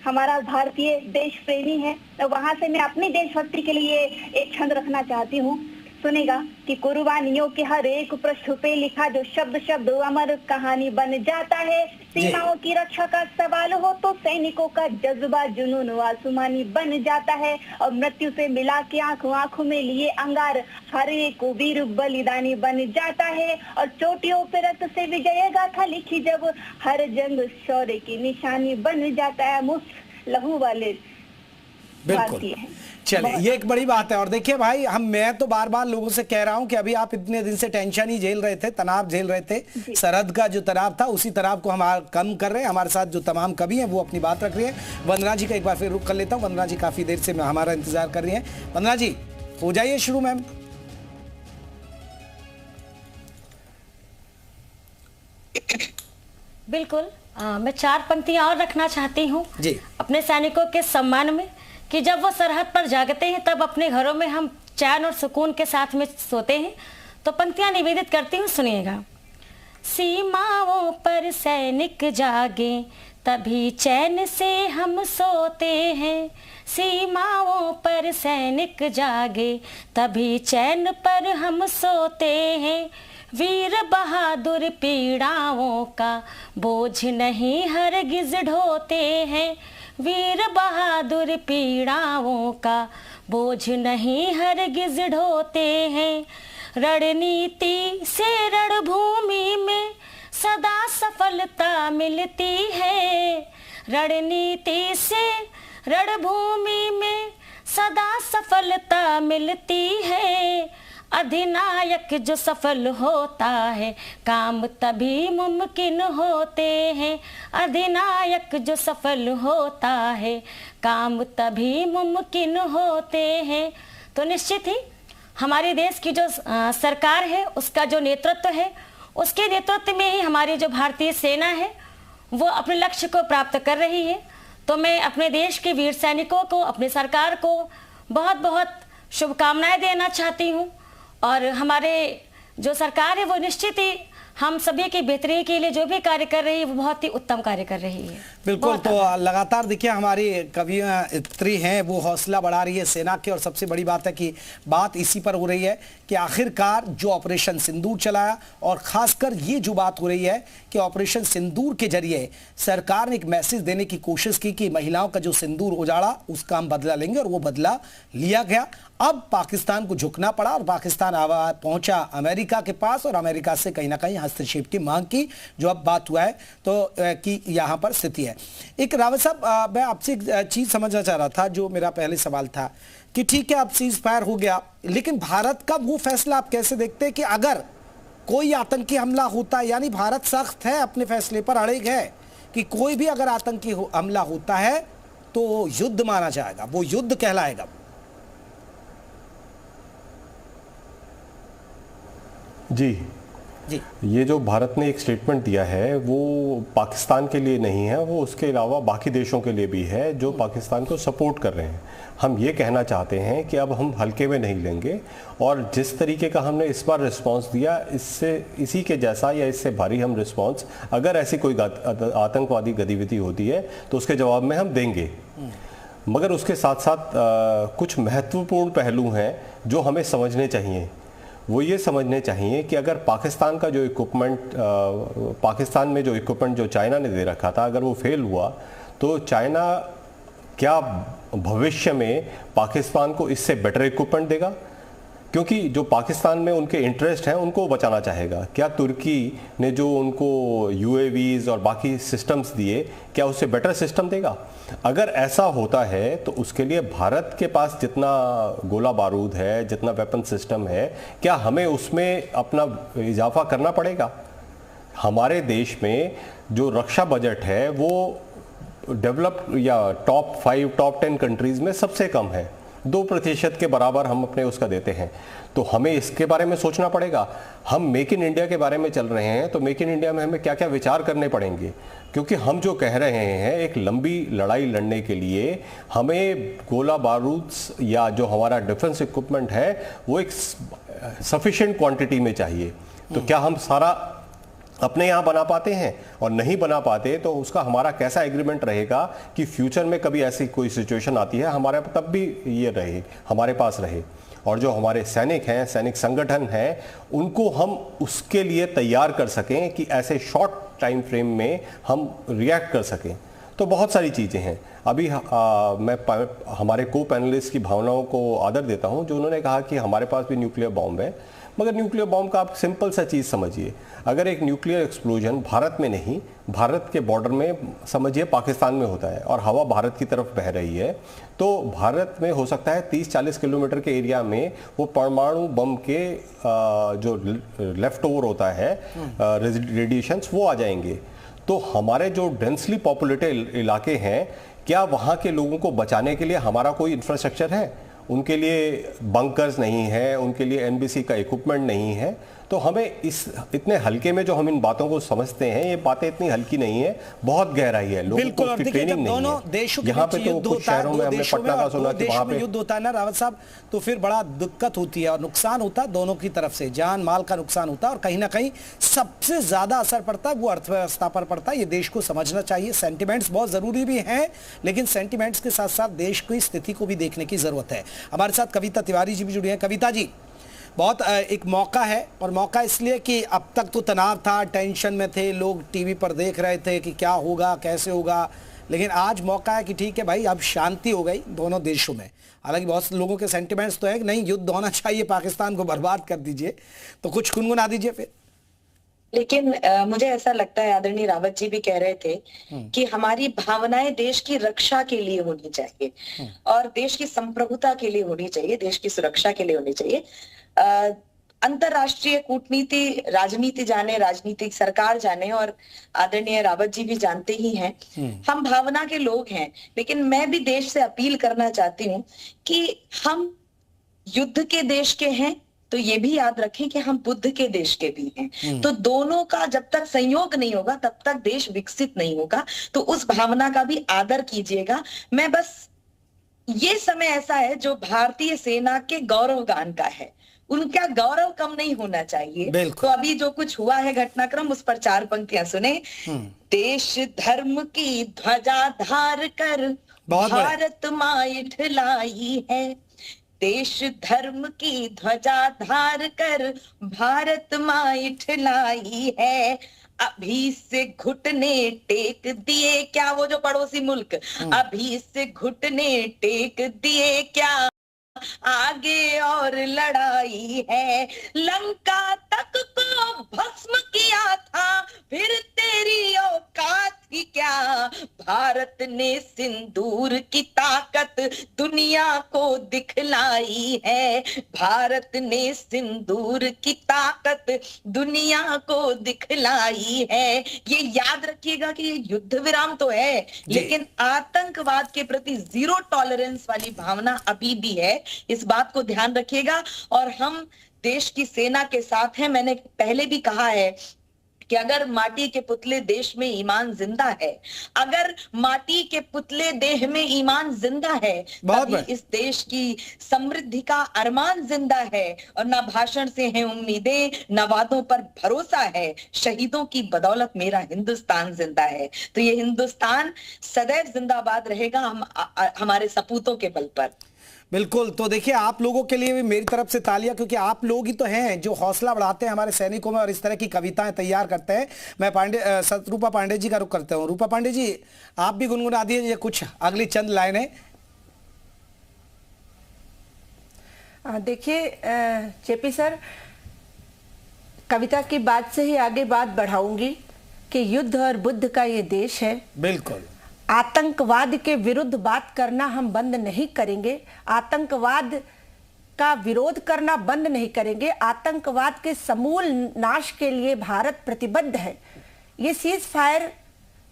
हमारा भारतीय देश प्रेमी है, तो वहां से मैं अपनी देशभक्ति के लिए एक छंद रखना चाहती हूँ। सुनेगा कि कुर्बानियों के हर एक पृष्ठ पे लिखा जो शब्द शब्द अमर कहानी बन जाता है। सीमाओं की रक्षा का सवाल हो तो सैनिकों का जज्बा जुनून आसमानी बन जाता है। और मृत्यु से मिला के आंखों आंखों में लिए अंगार, हर एक वीर बलिदानी बन जाता है। और चोटियों पे रक्त से विजय गाथा लिखी जब, हर जंग शौर्य की निशानी बन जाता है। मुफ्त लहू वाले बिल्कुल, चलिए ये एक बड़ी बात है। और देखिए भाई, मैं तो बार बार लोगों से कह रहा हूं कि अभी आप इतने दिन से टेंशन ही झेल रहे थे, तनाव झेल रहे थे, सरहद का जो तनाव था उसी तनाव को हम कम कर रहे हैं। हमारे साथ जो तमाम कवि हैं वो अपनी बात रख रही हैं। वंदना जी का एक बार फिर रुक कर लेता हूं। वंदना जी काफी देर से हमारा इंतजार कर रही हैं। वंदना जी हो जाइए शुरू मैम। बिल्कुल, मैं 4 पंक्तियां और रखना चाहती हूँ अपने सैनिकों के सम्मान में, कि जब वो सरहद पर जागते हैं तब अपने घरों में हम चैन और सुकून के साथ में सोते हैं। तो पंक्तियां निवेदित करती हूँ, सुनिएगा। सीमाओं पर सैनिक जागे तभी चैन से हम सोते हैं, सीमाओं पर सैनिक जागे तभी चैन पर हम सोते हैं। वीर बहादुर पीड़ाओं का बोझ नहीं हरगिज ढोते हैं, वीर बहादुर पीड़ाओं का बोझ नहीं हरगिज ढोते हैं, रणनीति से रणभूमि में सदा सफलता मिलती है, रणनीति से रणभूमि में सदा सफलता मिलती है, अधिनायक जो सफल होता है काम तभी मुमकिन होते हैं, अधिनायक जो सफल होता है काम तभी मुमकिन होते हैं। तो निश्चित ही हमारे देश की जो सरकार है, उसका जो नेतृत्व है, उसके नेतृत्व में ही हमारी जो भारतीय सेना है वो अपने लक्ष्य को प्राप्त कर रही है। तो मैं अपने देश के वीर सैनिकों को, अपने सरकार को बहुत बहुत शुभकामनाएं देना चाहती हूं, और हमारे जो सरकार है वो निश्चित ही हम सभी की बेहतरी के लिए जो भी कार्य कर रही है वो बहुत ही उत्तम कार्य कर रही है। बिल्कुल, तो लगातार देखिए हमारी कवियत्री हैं वो हौसला बढ़ा रही है सेना के, और सबसे बड़ी बात है कि बात इसी पर हो रही है कि आखिरकार जो ऑपरेशन सिंदूर चलाया, और खासकर ये जो बात हो रही है कि ऑपरेशन सिंदूर के जरिए सरकार ने एक मैसेज देने की कोशिश की कि महिलाओं का जो सिंदूर उजाड़ा उसका हम बदला लेंगे, और वो बदला लिया गया। अब पाकिस्तान को झुकना पड़ा और पाकिस्तान पहुंचा अमेरिका के पास, और अमेरिका से कहीं ना कहीं हस्तक्षेप की मांग की, जो अब बात हुआ है तो कि यहां पर स्थिति है। एक रावत साहब, मैं आपसे एक चीज समझना चाह रहा था, जो मेरा पहले सवाल था कि ठीक है अब सीज फायर हो गया, लेकिन भारत का वो फैसला आप कैसे देखते हैं कि अगर कोई आतंकी हमला होता है, यानी भारत सख्त है अपने फैसले पर, अड़िग है कि कोई भी अगर आतंकी हमला होता है तो युद्ध माना जाएगा, वो युद्ध कहलाएगा। जी, ये जो भारत ने एक स्टेटमेंट दिया है वो पाकिस्तान के लिए नहीं है, वो उसके अलावा बाकी देशों के लिए भी है जो पाकिस्तान को सपोर्ट कर रहे हैं। हम ये कहना चाहते हैं कि अब हम हल्के में नहीं लेंगे, और जिस तरीके का हमने इस बार रिस्पांस दिया, इससे इसी के जैसा या इससे भारी हम रिस्पांस अगर ऐसी कोई आतंकवादी गतिविधि होती है तो उसके जवाब में हम देंगे। मगर उसके साथ साथ कुछ महत्वपूर्ण पहलू हैं जो हमें समझने चाहिए। वो ये समझने चाहिए कि अगर पाकिस्तान का जो इक्विपमेंट, पाकिस्तान में जो इक्विपमेंट जो चाइना ने दे रखा था, अगर वो फेल हुआ तो चाइना क्या भविष्य में पाकिस्तान को इससे बेटर इक्विपमेंट देगा? क्योंकि जो पाकिस्तान में उनके इंटरेस्ट हैं उनको बचाना चाहेगा। क्या तुर्की ने जो उनको यूएवीज और बाकी सिस्टम्स दिए, क्या उससे बेटर सिस्टम देगा? अगर ऐसा होता है तो उसके लिए भारत के पास जितना गोला बारूद है, जितना वेपन सिस्टम है, क्या हमें उसमें अपना इजाफा करना पड़ेगा? हमारे देश में जो रक्षा बजट है वो डेवलप्ड या टॉप 5, टॉप 10 कंट्रीज में सबसे कम है, 2% के बराबर हम अपने उसका देते हैं। तो हमें इसके बारे में सोचना पड़ेगा। हम मेक इन इंडिया के बारे में चल रहे हैं, तो मेक इन इंडिया में हमें क्या क्या विचार करने पड़ेंगे, क्योंकि हम जो कह रहे हैं एक लंबी लड़ाई लड़ने के लिए हमें गोला बारूद या जो हमारा डिफेंस इक्विपमेंट है वो एक सफिशिएंट क्वांटिटी में चाहिए। तो क्या हम सारा अपने यहाँ बना पाते हैं? और नहीं बना पाते तो उसका हमारा कैसा एग्रीमेंट रहेगा कि फ्यूचर में कभी ऐसी कोई सिचुएशन आती है हमारे तब भी ये रहे, हमारे पास रहे। और जो हमारे सैनिक हैं, सैनिक संगठन हैं, उनको हम उसके लिए तैयार कर सकें कि ऐसे शॉर्ट टाइम फ्रेम में हम रिएक्ट कर सकें। तो बहुत सारी चीज़ें हैं। अभी मैं हमारे को पैनलिस्ट की भावनाओं को आदर देता हूं जो उन्होंने कहा कि हमारे पास भी न्यूक्लियर बॉम्ब है, मगर न्यूक्लियर बॉम्ब का आप सिंपल सा चीज़ समझिए। अगर एक न्यूक्लियर एक्सप्लोजन भारत में नहीं, भारत के बॉर्डर में समझिए पाकिस्तान में होता है और हवा भारत की तरफ बह रही है, तो भारत में हो सकता है 30-40 किलोमीटर के एरिया में वो परमाणु बम के जो लेफ्ट ओवर होता है रेडिएशंस वो आ जाएंगे। तो हमारे जो डेंसली पॉपुलेटेड इलाके हैं, क्या वहाँ के लोगों को बचाने के लिए हमारा कोई इंफ्रास्ट्रक्चर है? उनके लिए बंकर्स नहीं है, उनके लिए एनबीसी का इक्विपमेंट नहीं है। तो हमें इस इतने हल्के में जो हम इन बातों को समझते हैं, ये बातें इतनी हल्की नहीं है, बहुत गहराई है। लोगों को उसकी ट्रेनिंग नहीं है। यहाँ पे तो कुछ शहरों में हमने पटना का सुना कि वहाँ पे युद्ध होता है ना रावत साहब, तो फिर बड़ा दिक्कत होती है और नुकसान होता है दोनों की तरफ से, जान माल का नुकसान होता है और कहीं ना कहीं सबसे ज्यादा असर पड़ता है वो अर्थव्यवस्था पर पड़ता है। ये देश को समझना चाहिए। सेंटिमेंट्स बहुत जरूरी भी हैं, लेकिन सेंटिमेंट्स के साथ साथ देश की स्थिति को भी देखने की जरूरत है। हमारे साथ कविता तिवारी जी भी जुड़ी हैं। कविता जी, बहुत एक मौका है, और मौका इसलिए कि अब तक तो तनाव था, टेंशन में थे लोग, टीवी पर देख रहे थे कि क्या होगा कैसे होगा, लेकिन आज मौका है कि ठीक है भाई, अब शांति हो गई दोनों देशों में। हालांकि बहुत से लोगों के सेंटिमेंट्स तो है कि नहीं युद्ध होना चाहिए, पाकिस्तान को बर्बाद कर दीजिए, तो कुछ गुनगुना दीजिए फिर। लेकिन मुझे ऐसा लगता है, आदरणीय रावत जी भी कह रहे थे कि हमारी भावनाएं देश की रक्षा के लिए होनी चाहिए और देश की संप्रभुता के लिए होनी चाहिए, देश की सुरक्षा के लिए होनी चाहिए। अंतरराष्ट्रीय कूटनीति, राजनीति जाने, राजनीतिक सरकार जाने, और आदरणीय रावत जी भी जानते ही हैं, हम भावना के लोग हैं। लेकिन मैं भी देश से अपील करना चाहती हूँ कि हम युद्ध के देश के हैं, तो ये भी याद रखें कि हम बुद्ध के देश के भी हैं। तो दोनों का जब तक संयोग नहीं होगा तब तक देश विकसित नहीं होगा। तो उस भावना का भी आदर कीजिएगा। मैं बस, ये समय ऐसा है जो भारतीय सेना के गौरव गान का है, उनका गौरव कम नहीं होना चाहिए। तो अभी जो कुछ हुआ है घटनाक्रम, उस पर 4 पंक्तियां सुने। देश धर्म की ध्वजा धार कर भारत माँ इठलाई है, देश धर्म की ध्वजा धार कर भारत माँ इठलाई है, अभी से घुटने टेक दिए क्या, वो जो पड़ोसी मुल्क, अभी से घुटने टेक दिए क्या, आगे और लड़ाई है, लंका तक को भस्म किया था, फिर तेरी औकात ही क्या, भारत ने सिंदूर की ताकत दुनिया को दिखलाई है, भारत ने सिंदूर की ताकत दुनिया को दिखलाई है। ये याद रखिएगा कि ये युद्ध विराम तो है, लेकिन आतंकवाद के प्रति 0 टॉलरेंस वाली भावना अभी भी है। इस बात को ध्यान रखिएगा। और हम देश की सेना के साथ हैं। मैंने पहले भी कहा है कि अगर माटी के पुतले देश में ईमान जिंदा है, अगर माटी के पुतले देह में ईमान जिंदा है, तभी इस देश की समृद्धि का अरमान जिंदा है। और ना भाषण से है उम्मीदें, ना वादों पर भरोसा है, शहीदों की बदौलत मेरा हिंदुस्तान जिंदा है। तो ये हिंदुस्तान सदैव जिंदाबाद रहेगा हमारे सपूतों के बल पर। बिल्कुल। तो देखिए, आप लोगों के लिए भी मेरी तरफ से तालियां, क्योंकि आप लोग ही तो हैं जो हौसला बढ़ाते हैं हमारे सैनिकों में और इस तरह की कविताएं तैयार करते हैं। मैं रूपा पांडे जी का रुख करता हूं। रूपा पांडे जी, आप भी गुनगुना दीजिए कुछ अगली चंद लाइनें। देखिए जेपी सर, कविता की बात से ही आगे बात बढ़ाऊंगी कि युद्ध और बुद्ध का ये देश है। बिल्कुल। आतंकवाद के विरुद्ध बात करना हम बंद नहीं करेंगे, आतंकवाद का विरोध करना बंद नहीं करेंगे, आतंकवाद के समूल नाश के लिए भारत प्रतिबद्ध है। ये सीज फायर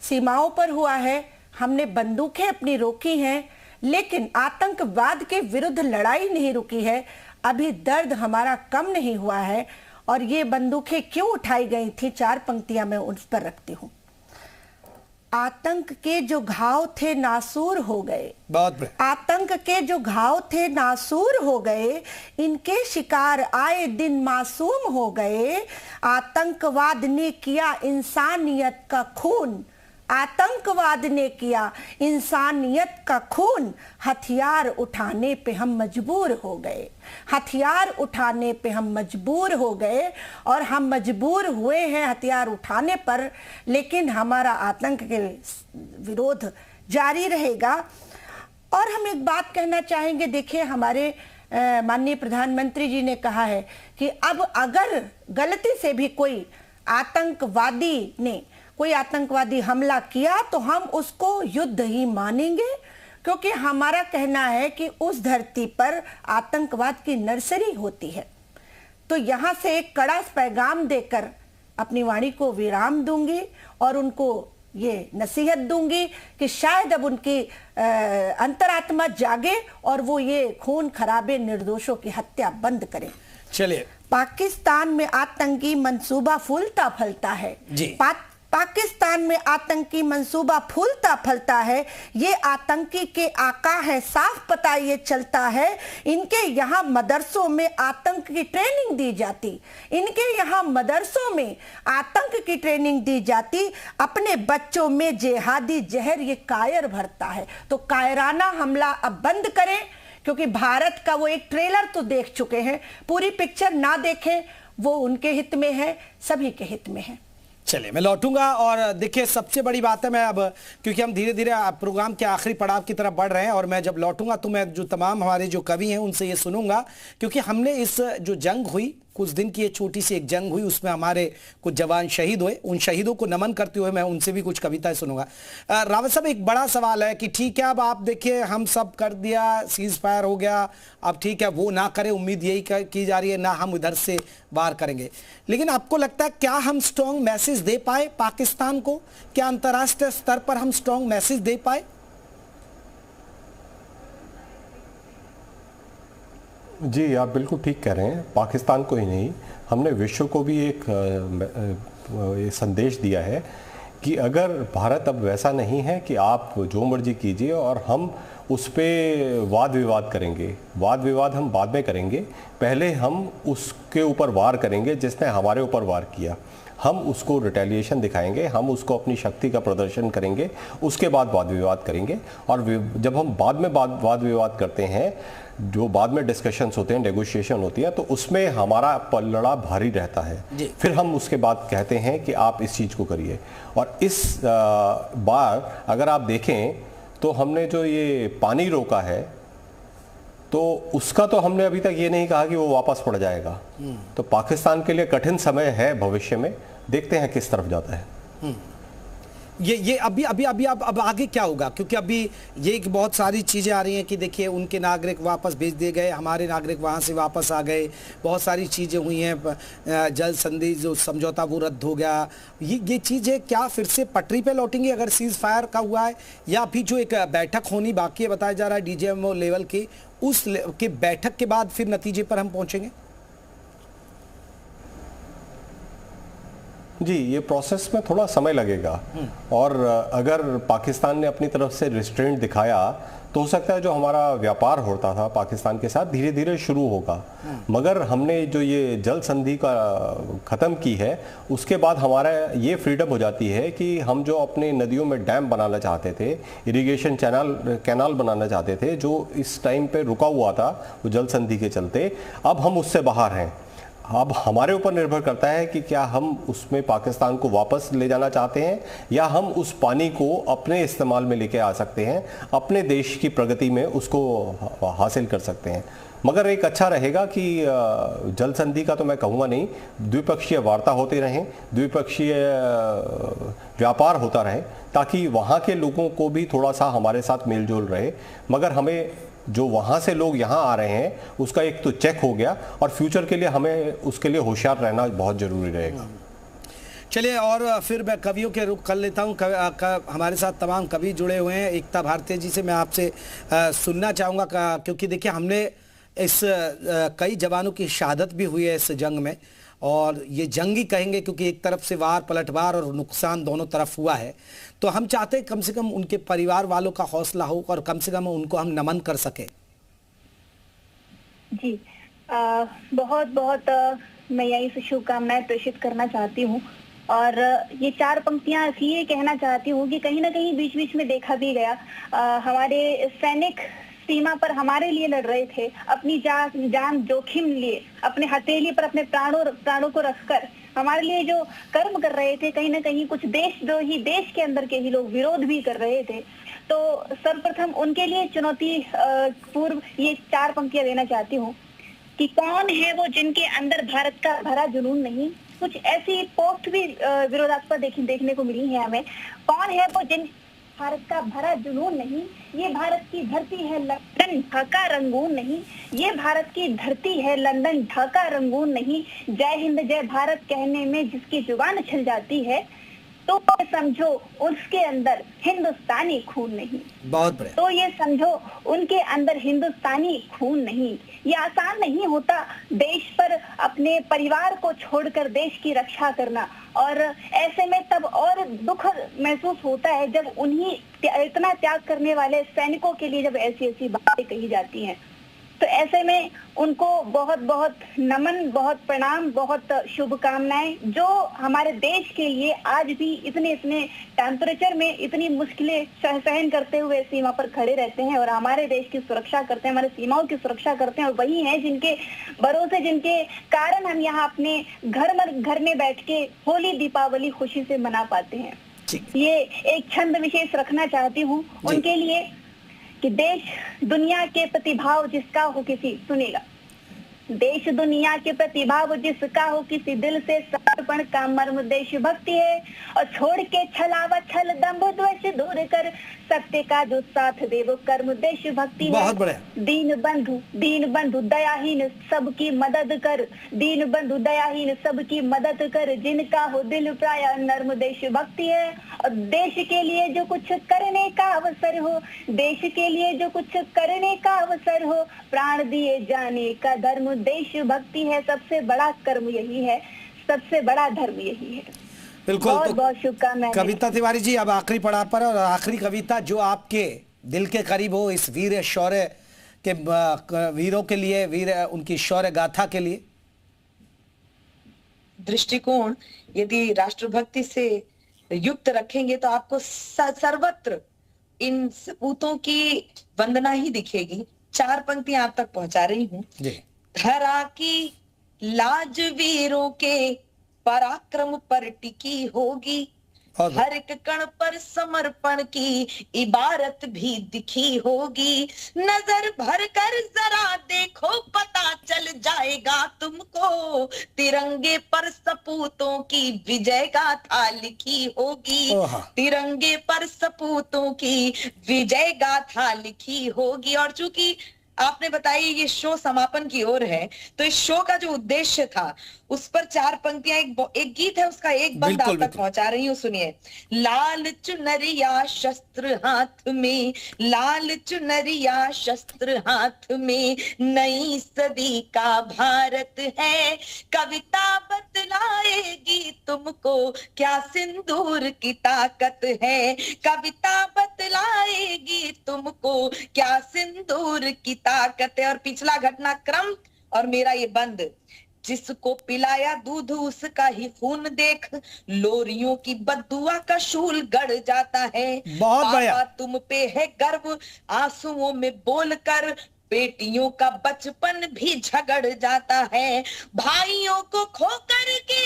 सीमाओं पर हुआ है, हमने बंदूकें अपनी रोकी हैं, लेकिन आतंकवाद के विरुद्ध लड़ाई नहीं रुकी है। अभी दर्द हमारा कम नहीं हुआ है। और ये बंदूकें क्यों उठाई गई थी, 4 पंक्तियां मैं उस पर रखती हूं। आतंक के जो घाव थे नासूर हो गए, आतंक के जो घाव थे नासूर हो गए, इनके शिकार आए दिन मासूम हो गए, आतंकवाद ने किया इंसानियत का खून, आतंकवाद ने किया इंसानियत का खून, हथियार उठाने पे हम मजबूर हो गए, हथियार उठाने पे हम मजबूर हो गए। और हम मजबूर हुए हैं हथियार उठाने पर, लेकिन हमारा आतंक के विरोध जारी रहेगा। और हम एक बात कहना चाहेंगे, देखिए हमारे माननीय प्रधानमंत्री जी ने कहा है कि अब अगर गलती से भी कोई आतंकवादी हमला किया तो हम उसको युद्ध ही मानेंगे, क्योंकि हमारा कहना है कि उस धरती पर आतंकवाद की नर्सरी होती है। तो यहाँ से एक कड़ा पैगाम देकर अपनी वाणी को विराम दूंगी और उनको ये नसीहत दूंगी कि शायद अब उनकी अंतरात्मा जागे और वो ये खून खराबे निर्दोषों की हत्या बंद करें। चलिए, पाकिस्तान में आतंकी मंसूबा फूलता फलता है जी। पाकिस्तान में आतंकी मंसूबा फूलता फलता है, ये आतंकी के आका है, साफ पता ये चलता है। इनके यहाँ मदरसों में आतंक की ट्रेनिंग दी जाती, इनके यहाँ मदरसों में आतंक की ट्रेनिंग दी जाती, अपने बच्चों में जिहादी जहर ये कायर भरता है। तो कायराना हमला अब बंद करें, क्योंकि भारत का वो एक ट्रेलर तो देख चुके हैं, पूरी पिक्चर ना देखें, वो उनके हित में है, सभी के हित में है। चलिए मैं लौटूंगा। और देखिए सबसे बड़ी बात है, मैं अब क्योंकि हम धीरे धीरे प्रोग्राम के आखिरी पड़ाव की तरफ बढ़ रहे हैं, और मैं जब लौटूंगा तो मैं जो तमाम हमारे जो कवि हैं उनसे ये सुनूंगा, क्योंकि हमने इस जो जंग हुई, कुछ दिन की ये छोटी सी एक जंग हुई, उसमें हमारे कुछ जवान शहीद हुए, उन शहीदों को नमन करते हुए मैं उनसे भी कुछ कविताएं सुनूंगा। रावत साहब, एक बड़ा सवाल है कि ठीक है अब आप देखिए हम सब कर दिया, सीज फायर हो गया, अब ठीक है वो ना करे, उम्मीद यही की जा रही है ना हम इधर से वार करेंगे, लेकिन आपको लगता है क्या हम स्ट्रॉन्ग मैसेज दे पाए पाकिस्तान को? क्या अंतर्राष्ट्रीय स्तर पर हम स्ट्रॉन्ग मैसेज दे पाए? जी आप बिल्कुल ठीक कह रहे हैं। पाकिस्तान को ही नहीं, हमने विश्व को भी एक संदेश दिया है कि अगर भारत अब वैसा नहीं है कि आप जो मर्जी कीजिए और हम उस पर वाद विवाद करेंगे, वाद विवाद हम बाद में करेंगे, पहले हम उसके ऊपर वार करेंगे जिसने हमारे ऊपर वार किया, हम उसको रिटेलिएशन दिखाएंगे, हम उसको अपनी शक्ति का प्रदर्शन करेंगे, उसके बाद वाद विवाद करेंगे। और जब हम बाद में वाद विवाद करते हैं, जो बाद में डिस्कशंस होते हैं, नेगोशिएशन होती है, तो उसमें हमारा पलड़ा भारी रहता है। फिर हम उसके बाद कहते हैं कि आप इस चीज़ को करिए। और इस बार अगर आप देखें तो हमने जो ये पानी रोका है, तो उसका तो हमने अभी तक ये नहीं कहा कि वो वापस पड़ जाएगा। तो पाकिस्तान के लिए कठिन समय है, भविष्य में देखते हैं किस तरफ जाता है। ये अभी अभी अभी अब आगे क्या होगा? क्योंकि अभी ये एक बहुत सारी चीज़ें आ रही हैं कि देखिए उनके नागरिक वापस भेज दिए गए, हमारे नागरिक वहाँ से वापस आ गए, बहुत सारी चीज़ें हुई हैं, जल संधि जो समझौता वो रद्द हो गया। ये चीज़ें क्या फिर से पटरी पे लौटेंगी अगर सीज फायर का हुआ है, या फिर जो एक बैठक होनी बाकी है बताया जा रहा है DGMO लेवल की, उस के बैठक के बाद फिर नतीजे पर हम पहुँचेंगे? जी ये प्रोसेस में थोड़ा समय लगेगा, और अगर पाकिस्तान ने अपनी तरफ से रिस्ट्रेंट दिखाया तो हो सकता है जो हमारा व्यापार होता था पाकिस्तान के साथ धीरे धीरे शुरू होगा। मगर हमने जो ये जल संधि का ख़त्म की है, उसके बाद हमारा ये फ्रीडम हो जाती है कि हम जो अपने नदियों में डैम बनाना चाहते थे, इरिगेशन कैनाल बनाना चाहते थे, जो इस टाइम पे रुका हुआ था वो जल संधि के चलते, अब हम उससे बाहर हैं। अब हमारे ऊपर निर्भर करता है कि क्या हम उसमें पाकिस्तान को वापस ले जाना चाहते हैं, या हम उस पानी को अपने इस्तेमाल में लेके आ सकते हैं, अपने देश की प्रगति में उसको हासिल कर सकते हैं। मगर एक अच्छा रहेगा कि जल संधि का तो मैं कहूँगा नहीं, द्विपक्षीय वार्ता होते रहें, द्विपक्षीय व्यापार होता रहे, ताकि वहाँ के लोगों को भी थोड़ा सा हमारे साथ मेल जोल रहे। मगर हमें जो वहाँ से लोग यहाँ आ रहे हैं उसका एक तो चेक हो गया, और फ्यूचर के लिए हमें उसके लिए होशियार रहना बहुत ज़रूरी रहेगा। चलिए, और फिर मैं कवियों के रुख कर लेता हूँ। हमारे साथ तमाम कवि जुड़े हुए हैं। एकता भारती जी से मैं आपसे सुनना चाहूँगा, क्योंकि देखिए हमने इस कई जवानों की शहादत भी हुई है इस जंग में, और ये जंग ही कहेंगे क्योंकि एक तरफ से वार पलटवार और नुकसान दोनों तरफ हुआ है। तो हम चाहते हैं कम से कम उनके परिवार वालों का हौसला हो, और कम से कम उनको हम नमन कर सके। जी बहुत बहुत मैं यही से शुभकामनाएं प्रेषित करना चाहती हूँ, और ये चार पंक्तियां इसलिए कहना चाहती हूँ कि कहीं ना कहीं बीच बीच में देखा भी गया, हमारे सैनिक सीमा पर हमारे लिए लड़ रहे थे, अपनी जान जोखिम लिए, अपने हथेली पर अपने प्राणों को रखकर हमारे लिए जो कर्म कर रहे थे, कहीं ना कहीं कुछ देशद्रोही देश के अंदर के ही लोग विरोध भी कर रहे थे। तो सर्वप्रथम उनके लिए चुनौती पूर्व ये चार पंक्तियां देना चाहती हूँ कि कौन है वो जिनके अंदर भारत का भरा जुनून नहीं। कुछ ऐसी पोस्ट भी विरोधास्पद देखने को मिली है हमें। कौन है वो जिन भारत का भरा जुनून नहीं, ये भारत की धरती है लंदन ढाका रंगून नहीं, ये भारत की धरती है लंदन ढाका रंगून नहीं। जय हिंद जय भारत कहने में जिसकी जुबान छल जाती है, तो समझो उसके अंदर हिंदुस्तानी खून नहीं। बहुत बढ़िया। तो ये समझो उनके अंदर हिंदुस्तानी खून नहीं। ये आसान नहीं होता देश पर अपने परिवार को छोड़कर देश की रक्षा करना, और ऐसे में तब और दुख महसूस होता है जब उन्हीं इतना त्याग करने वाले सैनिकों के लिए जब ऐसी ऐसी बातें कही जाती हैं। तो ऐसे में उनको बहुत बहुत नमन, बहुत प्रणाम, बहुत शुभकामनाएं, जो हमारे देश के लिए आज भी इतने टेम्परेचर में इतनी मुश्किलें सहन करते हुए सीमा पर खड़े रहते हैं और हमारे देश की सुरक्षा करते हैं, हमारे सीमाओं की सुरक्षा करते हैं। और वही हैं जिनके भरोसे, जिनके कारण हम यहाँ अपने घर में बैठ के होली दीपावली खुशी से मना पाते हैं। ये एक छंद विशेष रखना चाहती हूँ उनके लिए कि देश दुनिया के प्रतिभाव जिसका हो किसी, सुनेगा, देश दुनिया के प्रतिभाव जिसका हो किसी, दिल से समर्पण का मर्म देशभक्ति है। और छोड़ के छलावा छल दंभ द्वेष दूर कर, सत्य का जो साथ दे वो कर्म देशभक्ति है। बहुत बढ़िया। दीन बंधु दयाहीन सबकी मदद कर, दीन बंधु दयाहीन सबकी मदद कर, जिनका हो दिल प्राय नर्म देशभक्ति है। और देश के लिए जो कुछ करने का अवसर हो, देश के लिए जो कुछ करने का अवसर हो, प्राण दिए जाने का धर्म देशभक्ति है। सबसे बड़ा कर्म यही है, सबसे बड़ा धर्म यही है। बिल्कुल। बहुत बहुत शुभकामनाएं। कविता तिवारी जी, अब आखिरी पड़ाव पर, और आखिरी कविता जो आपके दिल के करीब हो इस वीर शौर्य के वीरों के लिए, वीर उनकी शौर्य गाथा के लिए। दृष्टिकोण यदि राष्ट्रभक्ति से युक्त रखेंगे तो आपको सर्वत्र इन सपूतों की वंदना ही दिखेगी। 4 पंक्तियां आप तक पहुंचा रही हूँ। धरा की लाज वीरों के पराक्रम पर टिकी होगी, हर एक कण पर समर्पण की इबारत भी दिखी होगी। नजर भर कर जरा देखो पता चल जाएगा तुमको, तिरंगे पर सपूतों की विजय गाथा लिखी होगी, तिरंगे पर सपूतों की विजय गाथा लिखी होगी। और चूंकि आपने बताया ये शो समापन की ओर है, तो इस शो का जो उद्देश्य था उस पर 4 पंक्तियां, एक गीत है उसका एक बंद आप तक पहुंचा रही हूँ, सुनिए। लाल चुनरिया शस्त्र हाथ में, लाल चुनरिया शस्त्र हाथ में, नई सदी का भारत है। कविता बतलाएगी तुमको क्या सिंदूर की ताकत है, कविता बतलाएगी तुमको क्या सिंदूर की ताकत है। और पिछला घटनाक्रम और मेरा ये बंद, जिसको पिलाया दूध उसका ही खून देख, लोरियों की बद्दुआ का शूल गड़ जाता है। बहुत बढ़िया। तुम पे है गर्व आंसुओं में बोलकर, बेटियों का बचपन भी झगड़ जाता है। भाइयों को खोकर के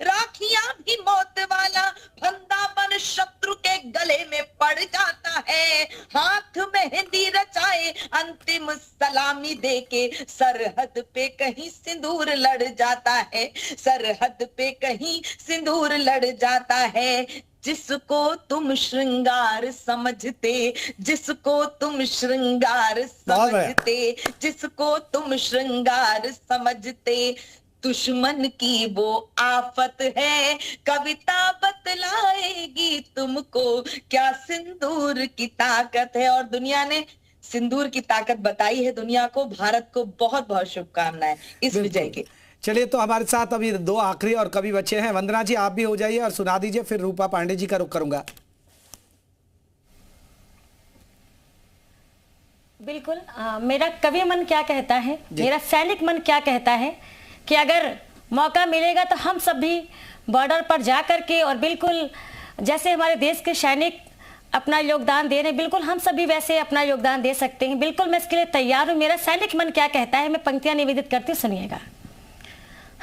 राखियां भी मौत वाला फंदा बन शत्रु के गले में पड़ जाता है। हाथ मेहंदी रचाए अंतिम सलामी देके, सरहद पे कहीं सिंदूर लड़ जाता है, सरहद पे कहीं सिंदूर लड़ जाता है। जिसको तुम श्रृंगार समझते, जिसको तुम श्रृंगार समझते, जिसको तुम श्रृंगार समझते, दुश्मन की वो आफत है। कविता बतलाएगी तुमको क्या सिंदूर की ताकत है। और दुनिया ने सिंदूर की ताकत बताई है दुनिया को। भारत को बहुत बहुत शुभकामनाएं इस विजय की। चलिए, तो हमारे साथ अभी 2 आखिरी और कवि बच्चे हैं। वंदना जी, आप भी हो जाइए और सुना दीजिए, फिर रूपा पांडे जी का रुख करूंगा। बिल्कुल। मेरा कवि मन क्या कहता है, मेरा सैनिक मन क्या कहता है कि अगर मौका मिलेगा तो हम सब भी बॉर्डर पर जा करके, और बिल्कुल जैसे हमारे देश के सैनिक अपना योगदान दे रहे हैं, बिल्कुल हम सभी वैसे अपना योगदान दे सकते हैं। बिल्कुल मैं इसके लिए तैयार हूँ। मेरा सैनिक मन क्या कहता है, मैं पंक्तियां निवेदित करती हूँ, सुनिएगा।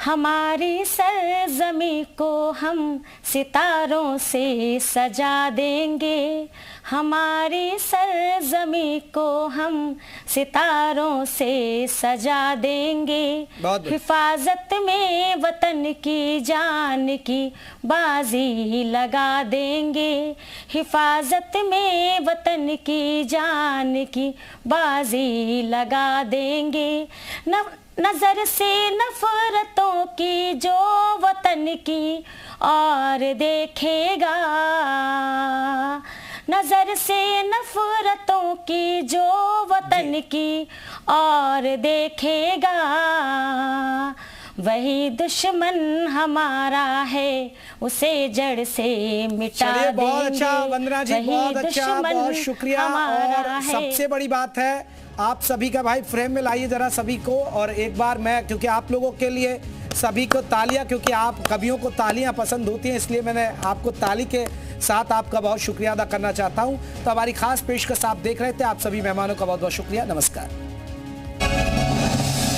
हमारी सरजमी को हम सितारों से सजा देंगे, हमारी सरजमी को हम सितारों से सजा देंगे। हिफाजत में वतन की जान की बाजी लगा देंगे, हिफाजत में वतन की जान की बाजी लगा देंगे। नजर से नफरतों की जो वतन की और देखेगा, नजर से नफरतों की जो वतन की और देखेगा, वही दुश्मन हमारा है उसे जड़ से मिटा देंगे। बहुत अच्छा वंदना जी, बहुत अच्छा, बहुत शुक्रिया। और सबसे बड़ी बात है आप सभी का भाई फ्रेम में लाइए जरा सभी को, और एक बार मैं, क्योंकि आप लोगों के लिए सभी को तालियां, क्योंकि आप कवियों को तालियां पसंद होती हैं, इसलिए मैंने आपको ताली के साथ आपका बहुत शुक्रिया अदा करना चाहता हूं। तो हमारी खास पेशकश आप देख रहे थे। आप सभी मेहमानों का बहुत बहुत शुक्रिया। नमस्कार।